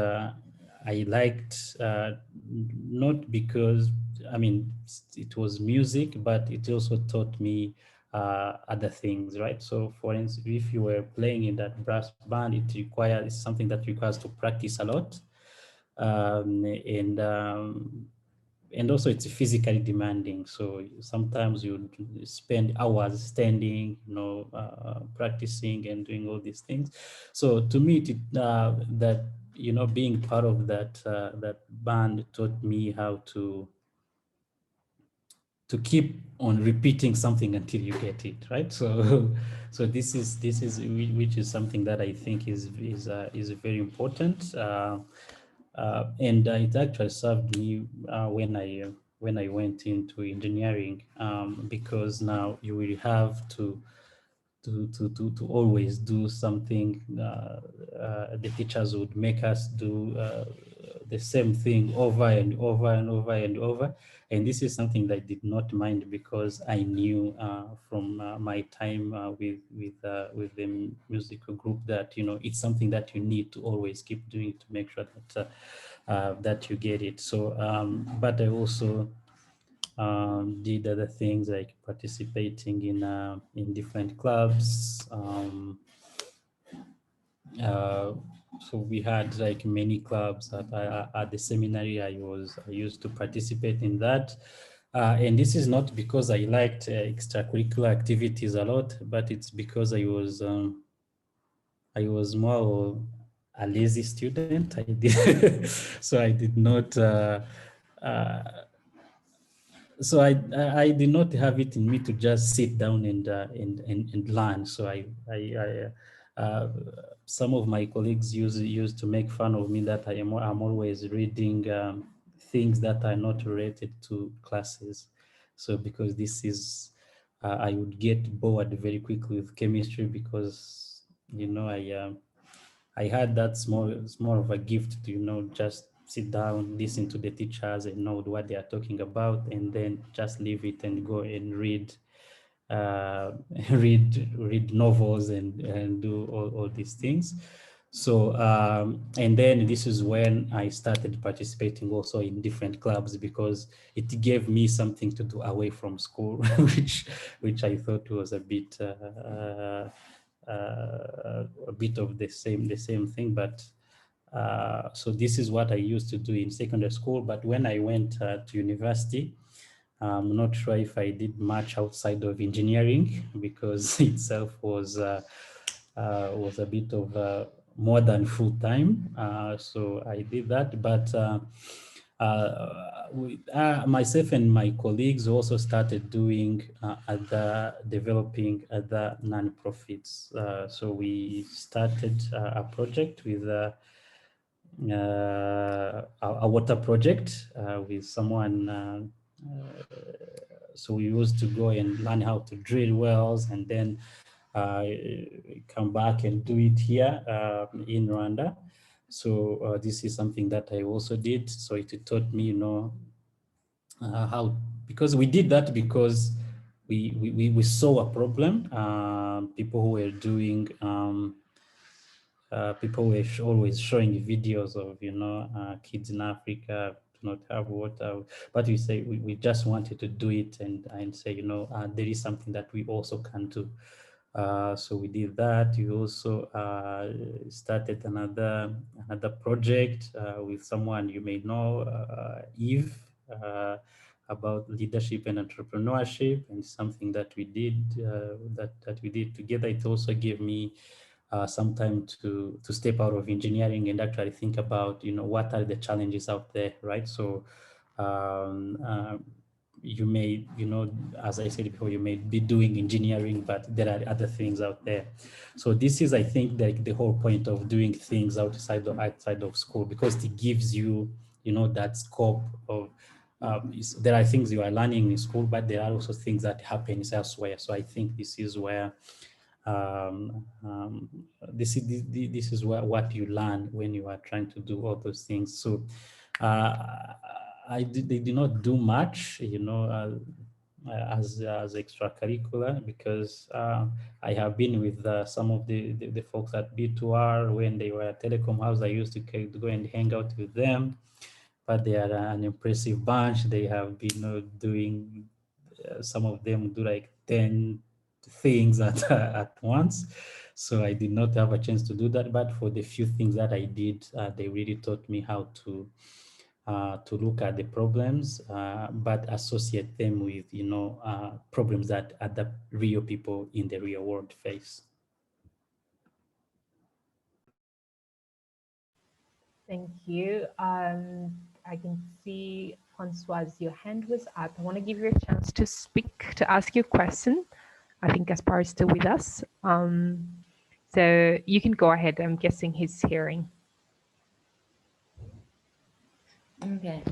I liked, not because, I mean, it was music, but it also taught me other things, right? So, for instance, if you were playing in that brass band, it's something that requires to practice a lot. Um, and um, and also it's physically demanding. So sometimes you spend hours standing, practicing and doing all these things. So to me, that being part of that band taught me how to keep on repeating something until you get it right. So so which is something that I think is very important. And it actually served me when I went into engineering, because now you will have to always do something. The teachers would make us do the same thing over and over and over and over. And this is something that I did not mind, because I knew from my time with the musical group that it's something that you need to always keep doing to make sure that you get it. So, but I also did other things like participating in different clubs. Uh, so we had like many clubs at the seminary. I used to participate in that. And this is not because I liked extracurricular activities a lot, but it's because I was more a lazy student. I did so I did not uh, so I did not have it in me to just sit down and learn. So some of my colleagues used to make fun of me that I'm always reading things that are not related to classes. So because this is I would get bored very quickly with chemistry, because I had that it's more of a gift to, just sit down, listen to the teachers and know what they are talking about, and then just leave it and go and read, uh, read novels and do all these things. So, and then this is when I started participating also in different clubs, because it gave me something to do away from school, which I thought was a bit of the same thing. But so this is what I used to do in secondary school. But when I went to university, I'm not sure if I did much outside of engineering, because itself was a bit of more than full time. So I did that, but Myself and my colleagues also started doing developing other non-profits. So we started a project with a water project with someone. So we used to go and learn how to drill wells and then come back and do it here in Rwanda. So this is something that I also did. So it taught me, how, because we did that because we saw a problem. People who were doing people were always showing videos of kids in Africa do not have water, but we say we just wanted to do it and say there is something that we also can do. So we did that. We also started another project with someone you may know, Eve, about leadership and entrepreneurship, and something that we did that we did together. It also gave me some time to step out of engineering and actually think about what are the challenges out there, right? So um, uh, you may, as I said before, you may be doing engineering, but there are other things out there. So this is, I think, the whole point of doing things outside of school, because it gives you, that scope of, there are things you are learning in school, but there are also things that happen elsewhere. So I think this is where um, um, this is what you learn when you are trying to do all those things. So they did not do much, as extracurricular, because I have been with some of the folks at B2R when they were at Telecom House. I used to go and hang out with them, but they are an impressive bunch. They have been doing, some of them do like 10 things at once. So I did not have a chance to do that, but for the few things that I did, they really taught me how to look at the problems, but associate them with problems that other real people in the real world face. Thank you. I can see, Francoise, your hand was up. I want to give you a chance to speak, to ask your question. I think Gaspard is still with us. So you can go ahead. I'm guessing he's hearing. Okay.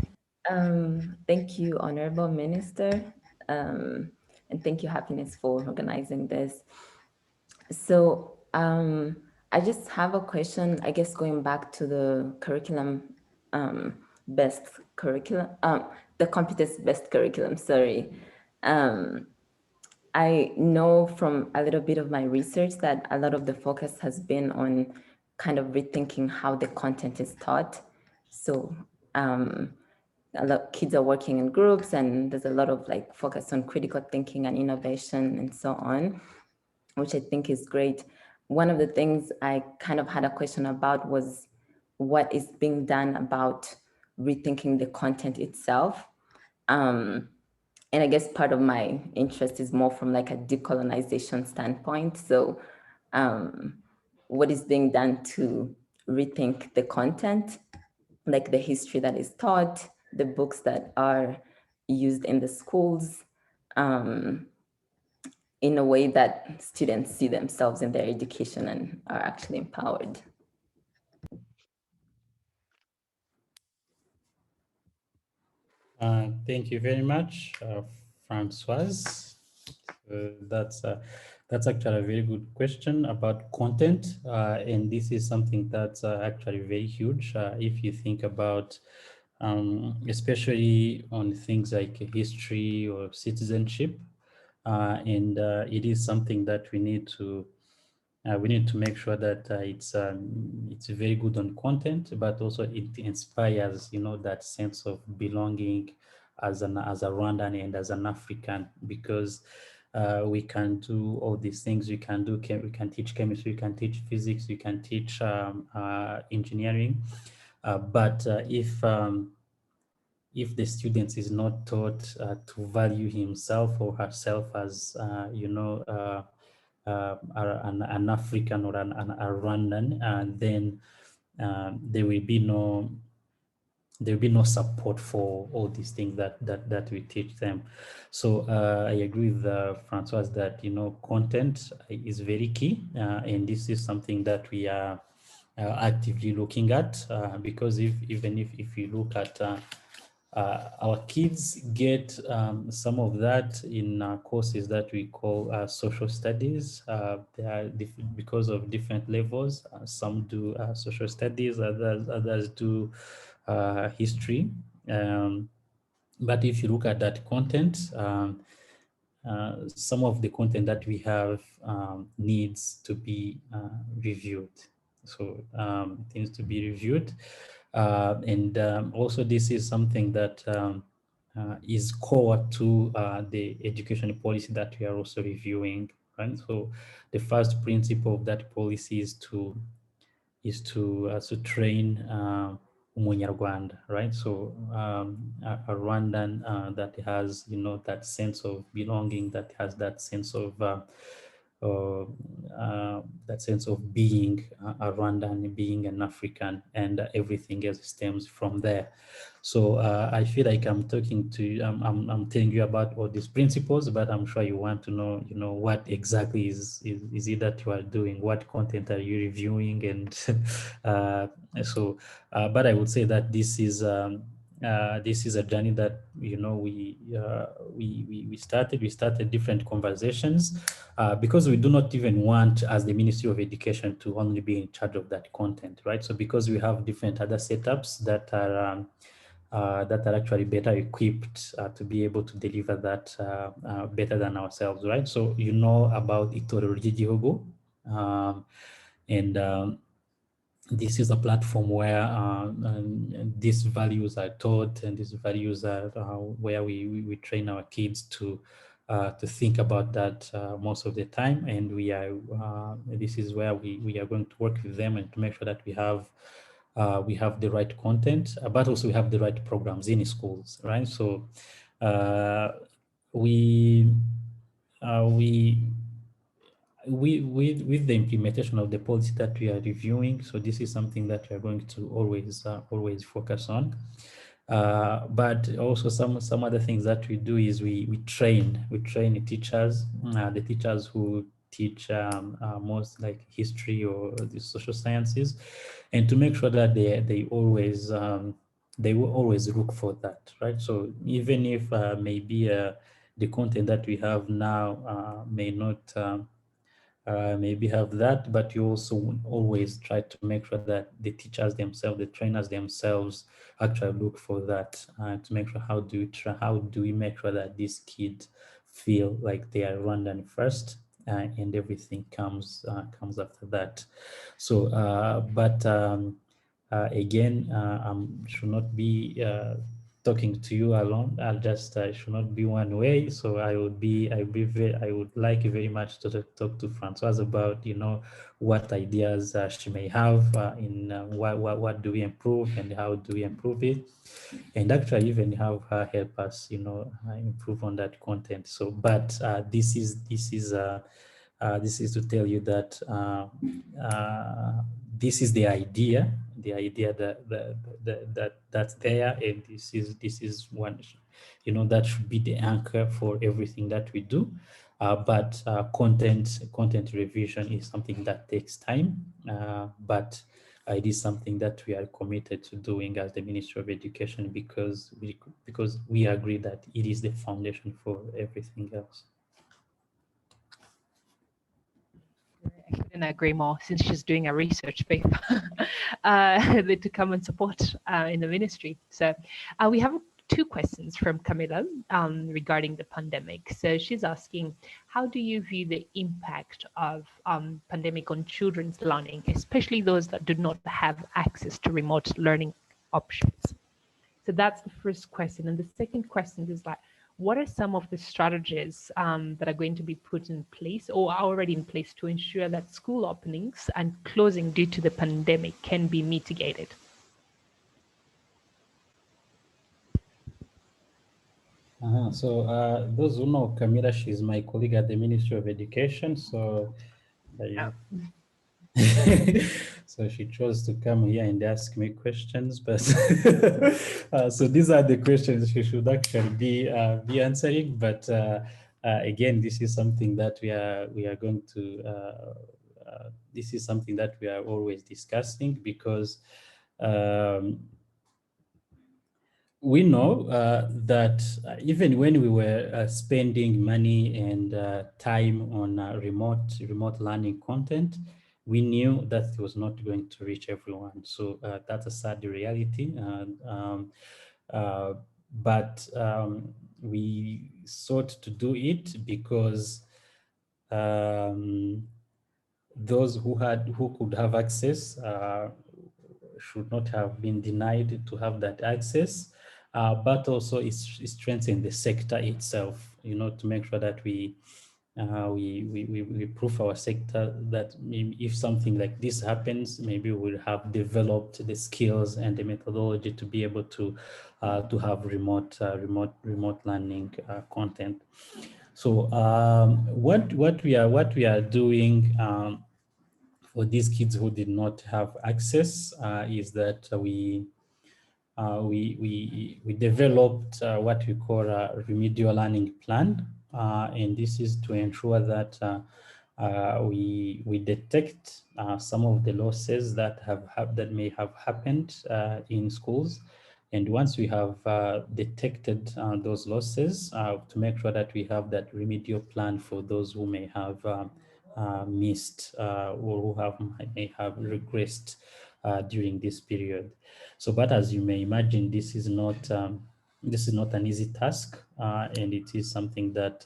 Thank you, Honorable Minister, and thank you, Happiness, for organizing this. So I just have a question, I guess, going back to the curriculum, best curriculum, the competence-based curriculum, sorry. I know from a little bit of my research that a lot of the focus has been on kind of rethinking how the content is taught. So a lot of kids are working in groups, and there's a lot of like focus on critical thinking and innovation and so on, which I think is great. One of the things I kind of had a question about was what is being done about rethinking the content itself. And I guess part of my interest is more from like a decolonization standpoint. So what is being done to rethink the content, like the history that is taught, the books that are used in the schools, in a way that students see themselves in their education and are actually empowered. Thank you very much, Francoise. That's actually a very good question about content, and this is something that's actually very huge. If you think about, especially on things like history or citizenship, and it is something that we need to make sure that it's very good on content, but also it inspires that sense of belonging as a Rwandan and as an African, because we can do all these things. We can teach chemistry, we can teach physics, we can teach engineering, but if the student is not taught to value himself or herself as an African or a Rwandan, then there will be there'll be no support for all these things that we teach them. So I agree with Francois that, content is very key, and this is something that we are actively looking at, because even if you look at our kids get some of that in courses that we call social studies. They are because of different levels. Some do social studies, others do history. But if you look at that content, some of the content that we have needs to be reviewed. So things to be reviewed. And also this is something that is core to the education policy that we are also reviewing, right? So the first principle of that policy is to train Umunyarwanda, right? So a Rwandan that has, that sense of belonging, that has that sense of being a Rwandan, being an African, and everything else stems from there. So I feel like I'm talking to, I'm telling you about all these principles, but I'm sure you want to know, what exactly is it that you are doing, what content are you reviewing, and so. But I would say that this is a journey that we started different conversations, because we do not even want, as the Ministry of Education, to only be in charge of that content, right? So because we have different other setups that are actually better equipped to be able to deliver that better than ourselves, right? So about Itorero ry'Igihugu, and this is a platform where these values are taught, and these values are where we train our kids to think about that most of the time. And this is where we are going to work with them and to make sure that we have the right content, but also we have the right programs in schools, right? So we with the implementation of the policy that we are reviewing, so this is something that we are going to always focus on. But also some other things that we do is we train teachers, the teachers who teach most like history or the social sciences, and to make sure that they will always look for that, right? So even if maybe the content that we have now may not maybe have that, but you also always try to make sure that the teachers themselves, the trainers themselves, actually look for that to make sure how do we make sure that these kids feel like they are Rwandan first, and everything comes after that. So, but again, I should not be talking to you alone. I should not be one way. So I would like very much to talk to Francoise about, what ideas she may have in what do we improve and how do we improve it, and actually even have her help us, improve on that content. So, but this is to tell you that this is the idea that's there, and this is one, that should be the anchor for everything that we do. But content revision is something that takes time, but it is something that we are committed to doing as the Ministry of Education, because we agree that it is the foundation for everything else. I couldn't agree more, since she's doing a research paper to come and support in the ministry. So we have two questions from Camilla regarding the pandemic. So she's asking, how do you view the impact of pandemic on children's learning, especially those that do not have access to remote learning options? So that's the first question. And the second question is like, what are some of the strategies that are going to be put in place or are already in place to ensure that school openings and closing due to the pandemic can be mitigated? So those who know Camila, she's my colleague at the Ministry of Education. So Yeah. So she chose to come here and ask me questions, but so these are the questions she should actually be answering. But again, this is something that we are going to. This is something that we are always discussing because we know that even when we were spending money and time on remote learning content, we knew that it was not going to reach everyone. So that's a sad reality. Uh, but we sought to do it because um, those who could have access should not have been denied to have that access, but also it's strengthen the sector itself, you know, to make sure that we prove our sector that if something like this happens, maybe we'll have developed the skills and the methodology to be able to have remote learning content. So what we are doing for these kids who did not have access is that we developed what we call a remedial learning plan, and this is to ensure that we detect some of the losses that that may have happened in schools, and once we have detected those losses, to make sure that we have that remedial plan for those who may have missed or may have regressed during this period. So, but as you may imagine, this is not an easy task, and it is something that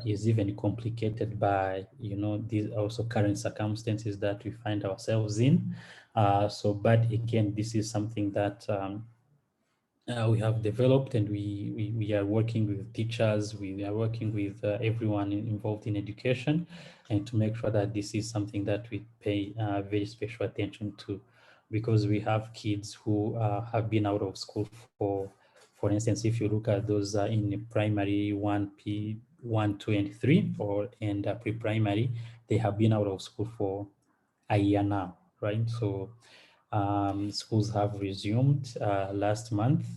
is even complicated by, you know, these also current circumstances that we find ourselves in. So, but again, this is something that we have developed, and we are working with teachers, we are working with everyone involved in education, and to make sure that this is something that we pay very special attention to, because we have kids who have been out of school for instance, if you look at those in primary 1P, 1, 2, and 3, and pre-primary, they have been out of school for a year now, right? So schools have resumed last month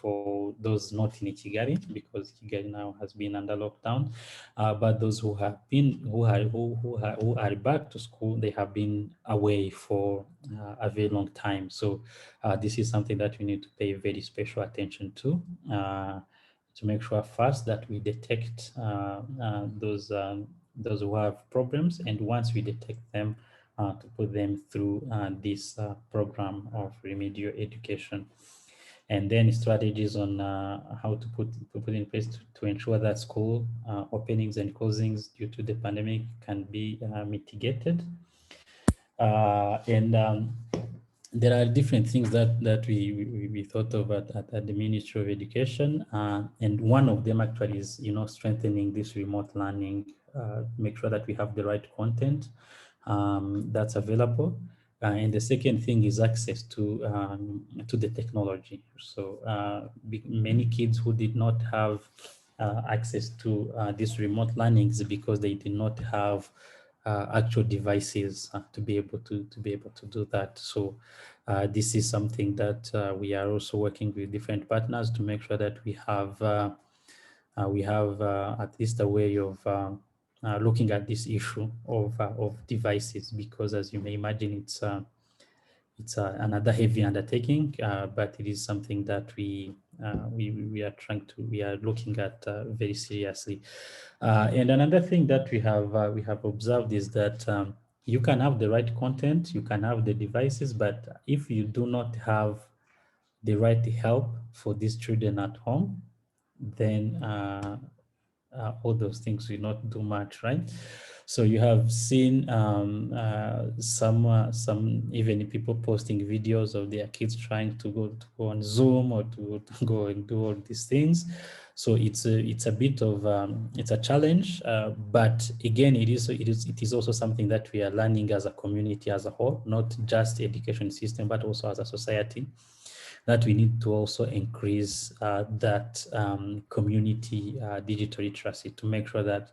for those not in Kigali, because Kigali now has been under lockdown. But those who have been, who are back to school, they have been away for a very long time. So this is something that we need to pay very special attention to make sure first that we detect those who have problems, and once we detect them, to put them through this program of remedial education. And then strategies on how to put in place to ensure that school openings and closings due to the pandemic can be mitigated. And there are different things that we thought of at the Ministry of Education, and one of them actually is, you know, strengthening this remote learning, make sure that we have the right content that's available. And the second thing is access to the technology. So many kids who did not have access to these remote learnings because they did not have actual devices to be able to do that. So this is something that we are also working with different partners to make sure that we have at least a way of looking at this issue of devices, because as you may imagine, it's another heavy undertaking, but it is something that we are looking at very seriously. And another thing that we have observed is that you can have the right content, you can have the devices, but if you do not have the right help for these children at home, then all those things will not do much, right? So you have seen some even people posting videos of their kids trying to go on Zoom or to go and do all these things. So it's a bit of it's a challenge, but again, it is also something that we are learning as a community as a whole, not just the education system, but also as a society. that we need to also increase that community digital literacy to make sure that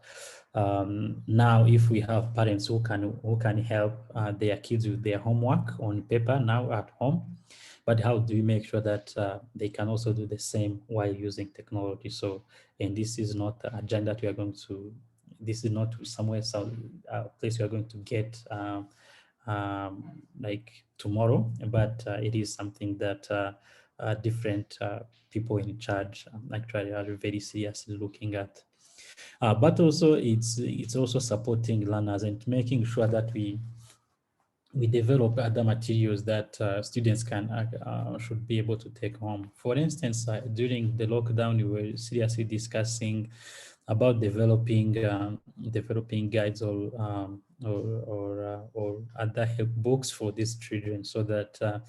now if we have parents who can help their kids with their homework on paper now at home, but how do we make sure that they can also do the same while using technology? So, and this is not a agenda that we are going to, this is not somewhere, some place we are going to get like tomorrow, but it is something that different people in charge actually are very seriously looking at. But also it's also supporting learners and making sure that we develop other materials that students can should be able to take home. For instance, during the lockdown, we were seriously discussing about developing guides or other help books for these children, so that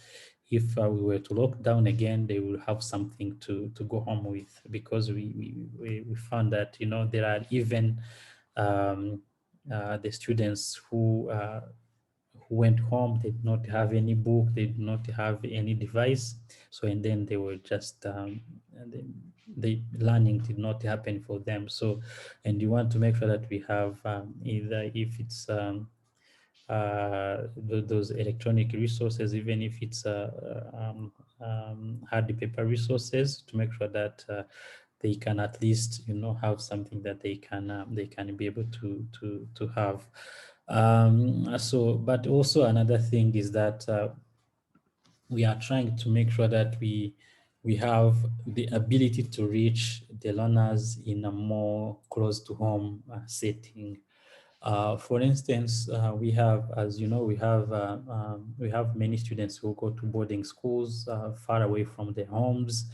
if we were to lock down again, they will have something to go home with. Because we found that there are even the students who went home, they did not have any book, they did not have any device. So, and then they were just, the learning did not happen for them. So, and you want to make sure that we have either if it's those electronic resources, even if it's hard paper resources, to make sure that they can at least have something that they can be able to have. So, but also another thing is that we are trying to make sure that we have the ability to reach the learners in a more close to home setting. For instance, we have, as you know, we have many students who go to boarding schools far away from their homes.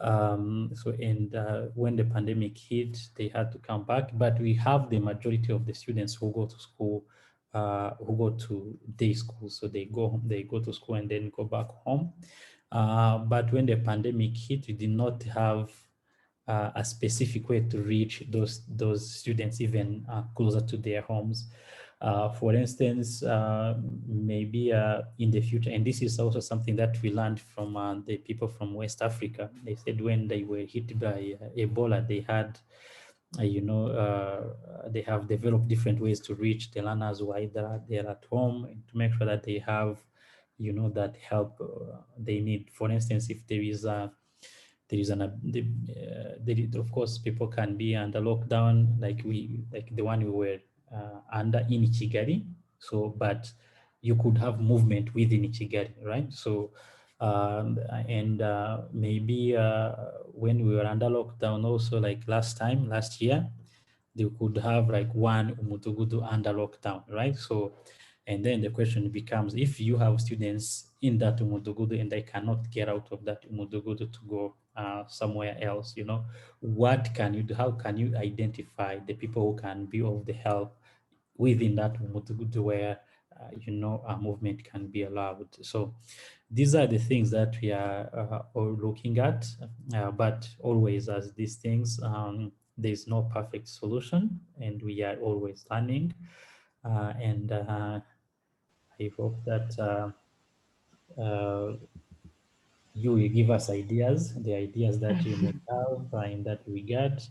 So, and when the pandemic hit, they had to come back. But we have the majority of the students who go to school, who go to day school. So they go home, they go to school and then go back home. But when the pandemic hit, we did not have a specific way to reach those students even closer to their homes. For instance, maybe in the future, and this is also something that we learned from the people from West Africa. They said when they were hit by Ebola, they had, they have developed different ways to reach the learners while they're at home, and to make sure that they have, that help they need. For instance, if there is of course, people can be under lockdown like the one we were under in Kigali. So, but you could have movement within Kigali, right? So, and maybe when we were under lockdown, also like last year, they could have like one umudugudu under lockdown, right? So, and then the question becomes, if you have students in that umudugudu and they cannot get out of that umudugudu to go somewhere else, what can you do? How can you identify the people who can be of the help within that umudugudu where, a movement can be allowed? So these are the things that we are all looking at, but always as these things, there's no perfect solution, and we are always learning. And I hope that you will give us ideas, the ideas that you may have in that regard.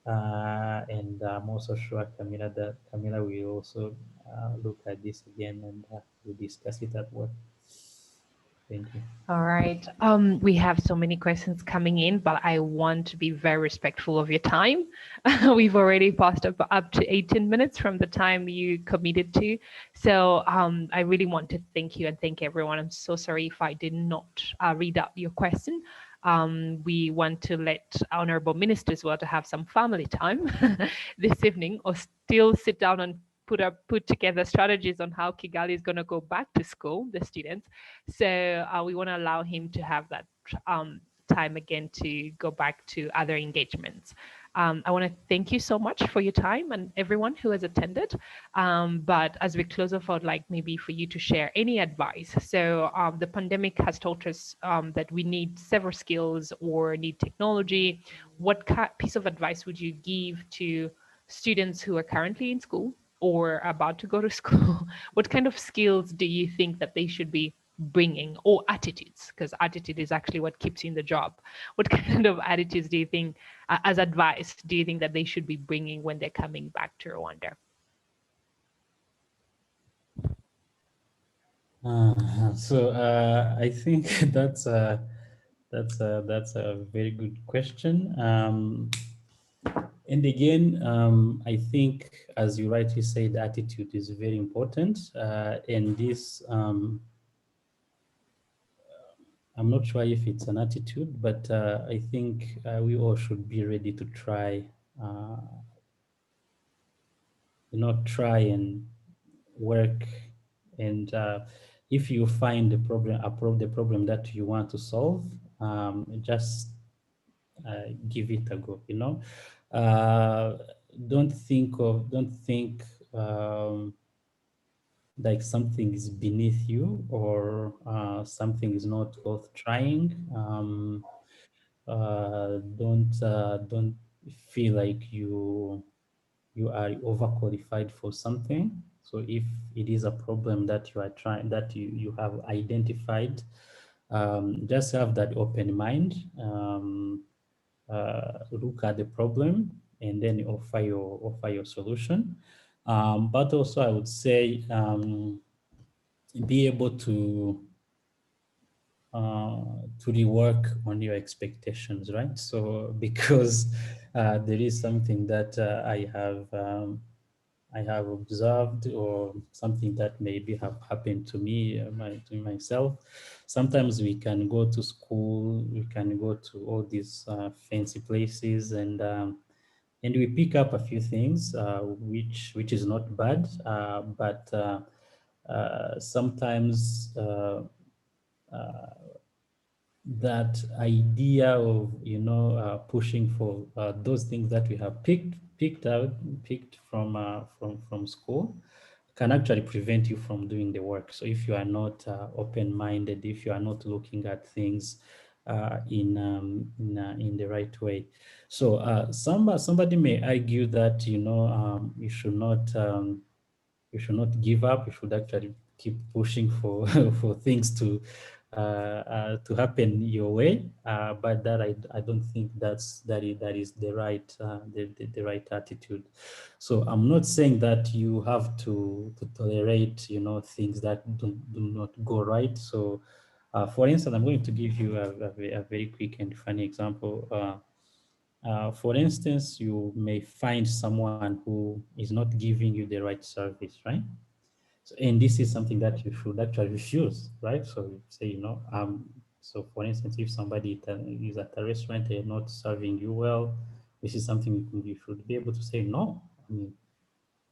And I'm also sure Camila will also look at this again, and we'll discuss it at work. Thank you. All right. We have so many questions coming in, but I want to be very respectful of your time. We've already passed up to 18 minutes from the time you committed to. So I really want to thank you and thank everyone. I'm so sorry if I did not read out your question. We want to let honorable minister as well to have some family time this evening, or still sit down and put together strategies on how Kigali is going to go back to school, the students. So we want to allow him to have that time again to go back to other engagements. I want to thank you so much for your time and everyone who has attended. But as we close off, I'd like maybe for you to share any advice. So the pandemic has taught us that we need several skills or need technology. What piece of advice would you give to students who are currently in school or about to go to school? What kind of skills do you think that they should be bringing, or attitudes, because attitude is actually what keeps you in the job. What kind of attitudes do you think, as advice, do you think that they should be bringing when they're coming back to Rwanda? I think that's a very good question. And again, I think, as you rightly said, attitude is very important. And this, I'm not sure if it's an attitude, but I think we all should be ready to try, uh, try and work. And if you find the problem that you want to solve, just give it a go. Uh, don't think like something is beneath you, or something is not worth trying. Don't feel like you are overqualified for something. So if it is a problem that you are trying, that you have identified, just have that open mind. Look at the problem and then offer your solution. But also, I would say, be able to rework on your expectations, right? So because there is something that I have observed, or something that maybe have happened to me, to myself. Sometimes we can go to school, we can go to all these fancy places, and we pick up a few things, which is not bad, but sometimes that idea of pushing for those things that we have picked from school, can actually prevent you from doing the work. So if you are not open-minded, if you are not looking at things in the right way, so somebody may argue that you should not give up. You should actually keep pushing for for things to happen your way. But that I don't think that is the right the right attitude. So I'm not saying that you have to tolerate things that do not go right. So for instance, I'm going to give you a very quick and funny example. For instance, you may find someone who is not giving you the right service, right? So, and this is something that you should actually refuse, right? So you say, so for instance, if somebody is at a restaurant and not serving you well, this is something you should be able to say no. I mean,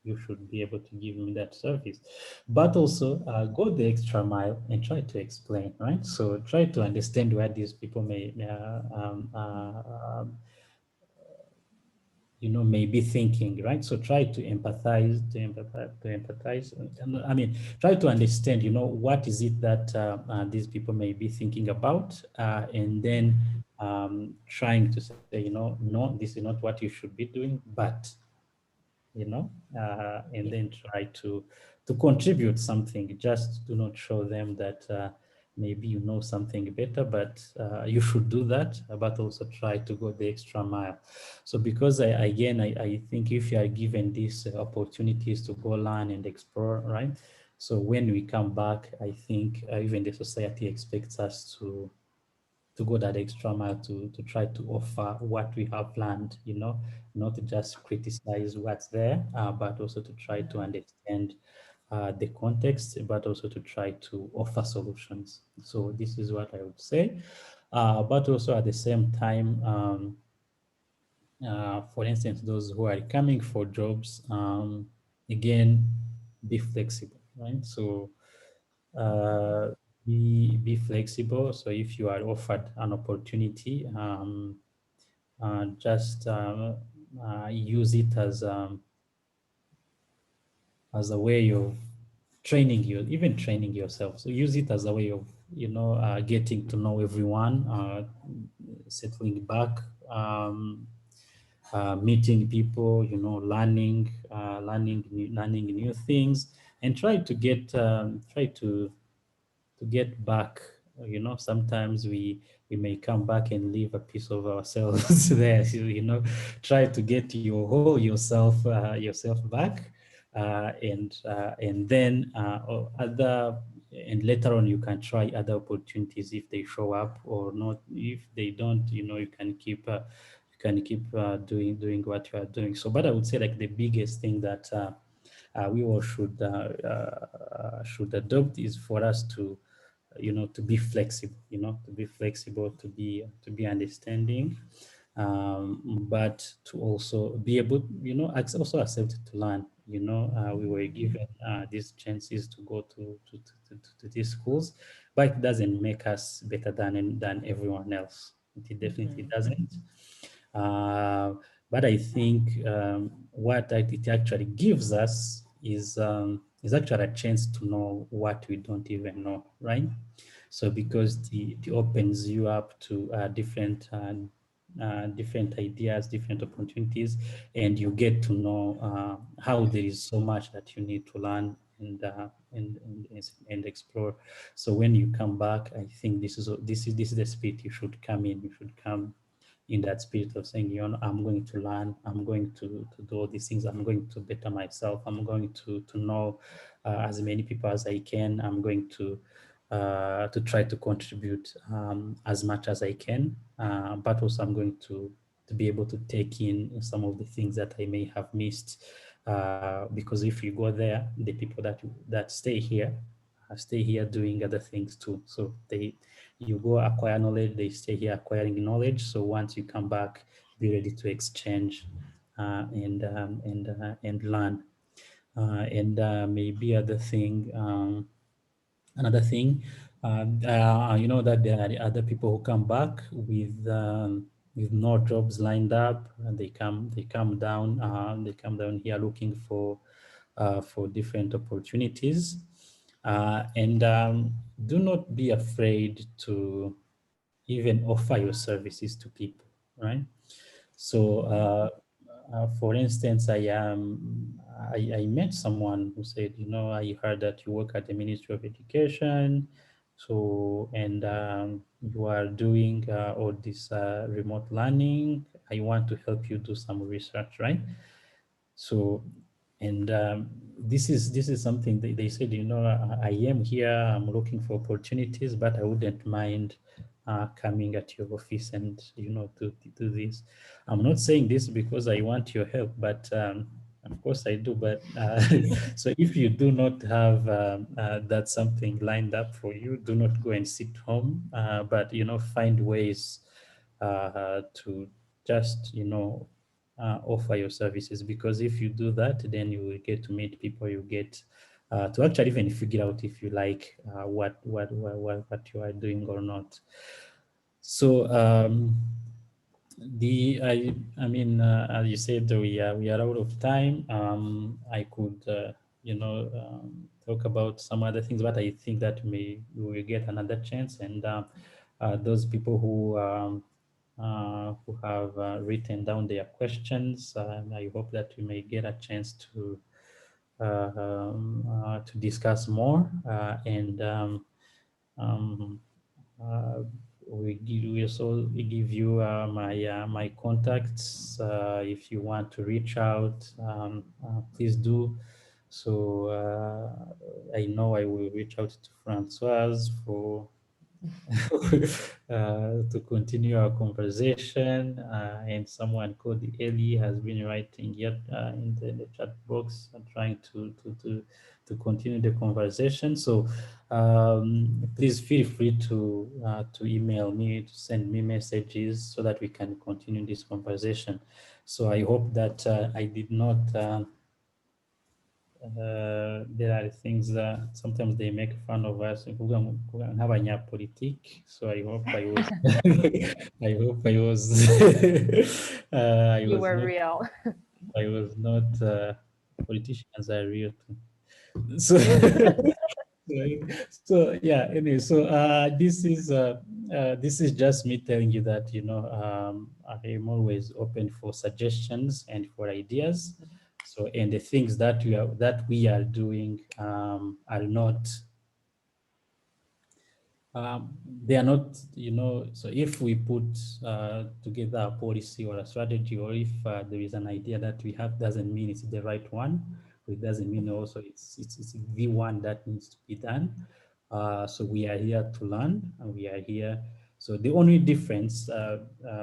you should be able to give me that service, but also go the extra mile and try to explain, right? So try to understand where these people may be thinking, right? So try to empathize. I mean, try to understand, what is it that these people may be thinking about, and then trying to say, no, this is not what you should be doing, but and Yeah. then try to contribute something. Just do not show them that maybe you know something better, but you should do that, but also try to go the extra mile. So because I think if you are given these opportunities to go learn and explore, right? So when we come back, I think even the society expects us to go that extra mile to try to offer what we have learned, not to just criticize what's there, but also to try to understand the context, but also to try to offer solutions. So this is what I would say. But also at the same time, for instance, those who are coming for jobs, again, be flexible, right? So uh, be flexible. So if you are offered an opportunity, just use it as a way of training you, even training yourself. So use it as a way of getting to know everyone, settling back, meeting people, learning new things, and try to get back. Sometimes we may come back and leave a piece of ourselves there. So, try to get your whole yourself back, and then and later on you can try other opportunities if they show up or not. If they don't, you can keep doing what you are doing. So, but I would say like the biggest thing that we all should adopt is for us to to be flexible, to be understanding, but to also be able, also accept to learn. We were given these chances to go to these schools, but it doesn't make us better than everyone else. It definitely doesn't. Uh, but I think what it actually gives us is actually a chance to know what we don't even know, right? So because it opens you up to different ideas, different opportunities, and you get to know how there is so much that you need to learn and explore. So when you come back, I think this is the spirit you should come in. You should come in that spirit of saying, I'm going to learn, I'm going to do all these things, I'm going to better myself, I'm going to know as many people as I can, I'm going to try to contribute as much as I can, but also I'm going to be able to take in some of the things that I may have missed, because if you go there, the people that stay here doing other things too. So you go acquire knowledge, they stay here acquiring knowledge. So once you come back, be ready to exchange and learn. And maybe another thing, that there are other people who come back with no jobs lined up, and they come down here looking for different opportunities, and do not be afraid to even offer your services to people, right? So, for instance, I met someone who said, I heard that you work at the Ministry of Education, so and you are doing all this remote learning. I want to help you do some research, right? So, and this is something they said, I am here, I'm looking for opportunities, but I wouldn't mind coming at your office and, to do this. I'm not saying this because I want your help, but of course I do. But so if you do not have that something lined up for you, do not go and sit home, but, find ways to just, offer your services, because if you do that, then you will get to meet people, you get to actually even figure out if you like what you are doing or not. So I mean, as you said, we are out of time. I could talk about some other things, but I think that we will get another chance. And those people who have written down their questions, I hope that we may get a chance to discuss more, and um, uh, we also give you my contacts. If you want to reach out, please do. So I know I will reach out to Francoise for to continue our conversation. And someone called Ellie has been writing yet in the chat box and trying to continue the conversation. So please feel free to email me, to send me messages so that we can continue this conversation. So I hope that I did not there are things that sometimes they make fun of us nk'abanyapolitiki. So I hope I was I hope I was You were real. I was not politicians are real too. So so yeah, anyway, so this is just me telling you that, I am always open for suggestions and for ideas. So, and the things that we are doing are not They are not, so if we put together a policy or a strategy, or if there is an idea that we have, doesn't mean it's the right one. It doesn't mean also it's the one that needs to be done. So we are here to learn, and we are here. So the only difference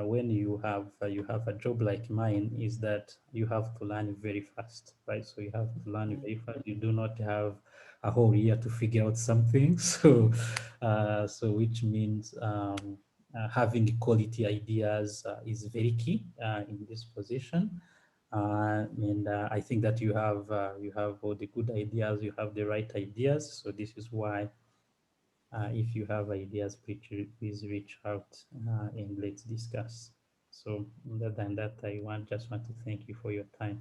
when you have a job like mine is that you have to learn very fast, right? So you have to learn very fast. You do not have a whole year to figure out something. So which means having the quality ideas is very key in this position. And I think that you have all the good ideas, you have the right ideas. So this is why if you have ideas, please reach out and let's discuss. So other than that, just want to thank you for your time.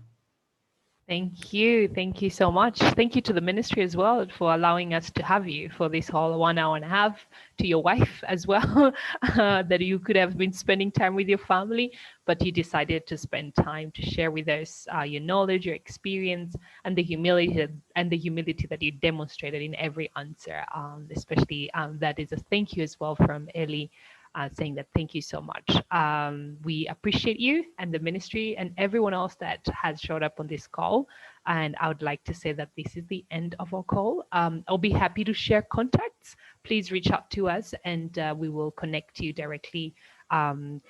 Thank you. Thank you so much. Thank you to the ministry as well for allowing us to have you for this whole 1 hour and a half, to your wife as well, that you could have been spending time with your family, but you decided to spend time to share with us your knowledge, your experience, and the humility that you demonstrated in every answer. Especially that is a thank you as well from Ellie, saying that thank you so much. We appreciate you and the ministry and everyone else that has showed up on this call. And I would like to say that this is the end of our call. I'll be happy to share contacts. Please reach out to us, and we will connect you directly to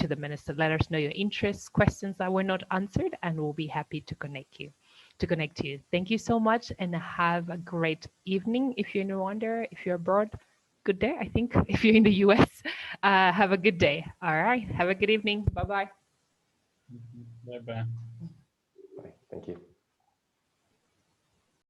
the minister. Let us know your interests, questions that were not answered, and we'll be happy to connect you. Thank you so much, and have a great evening. If you're in Rwanda, if you're abroad, good day. I think if you're in the US, have a good day. All right. Have a good evening. Bye-bye. Bye-bye. Bye. Thank you.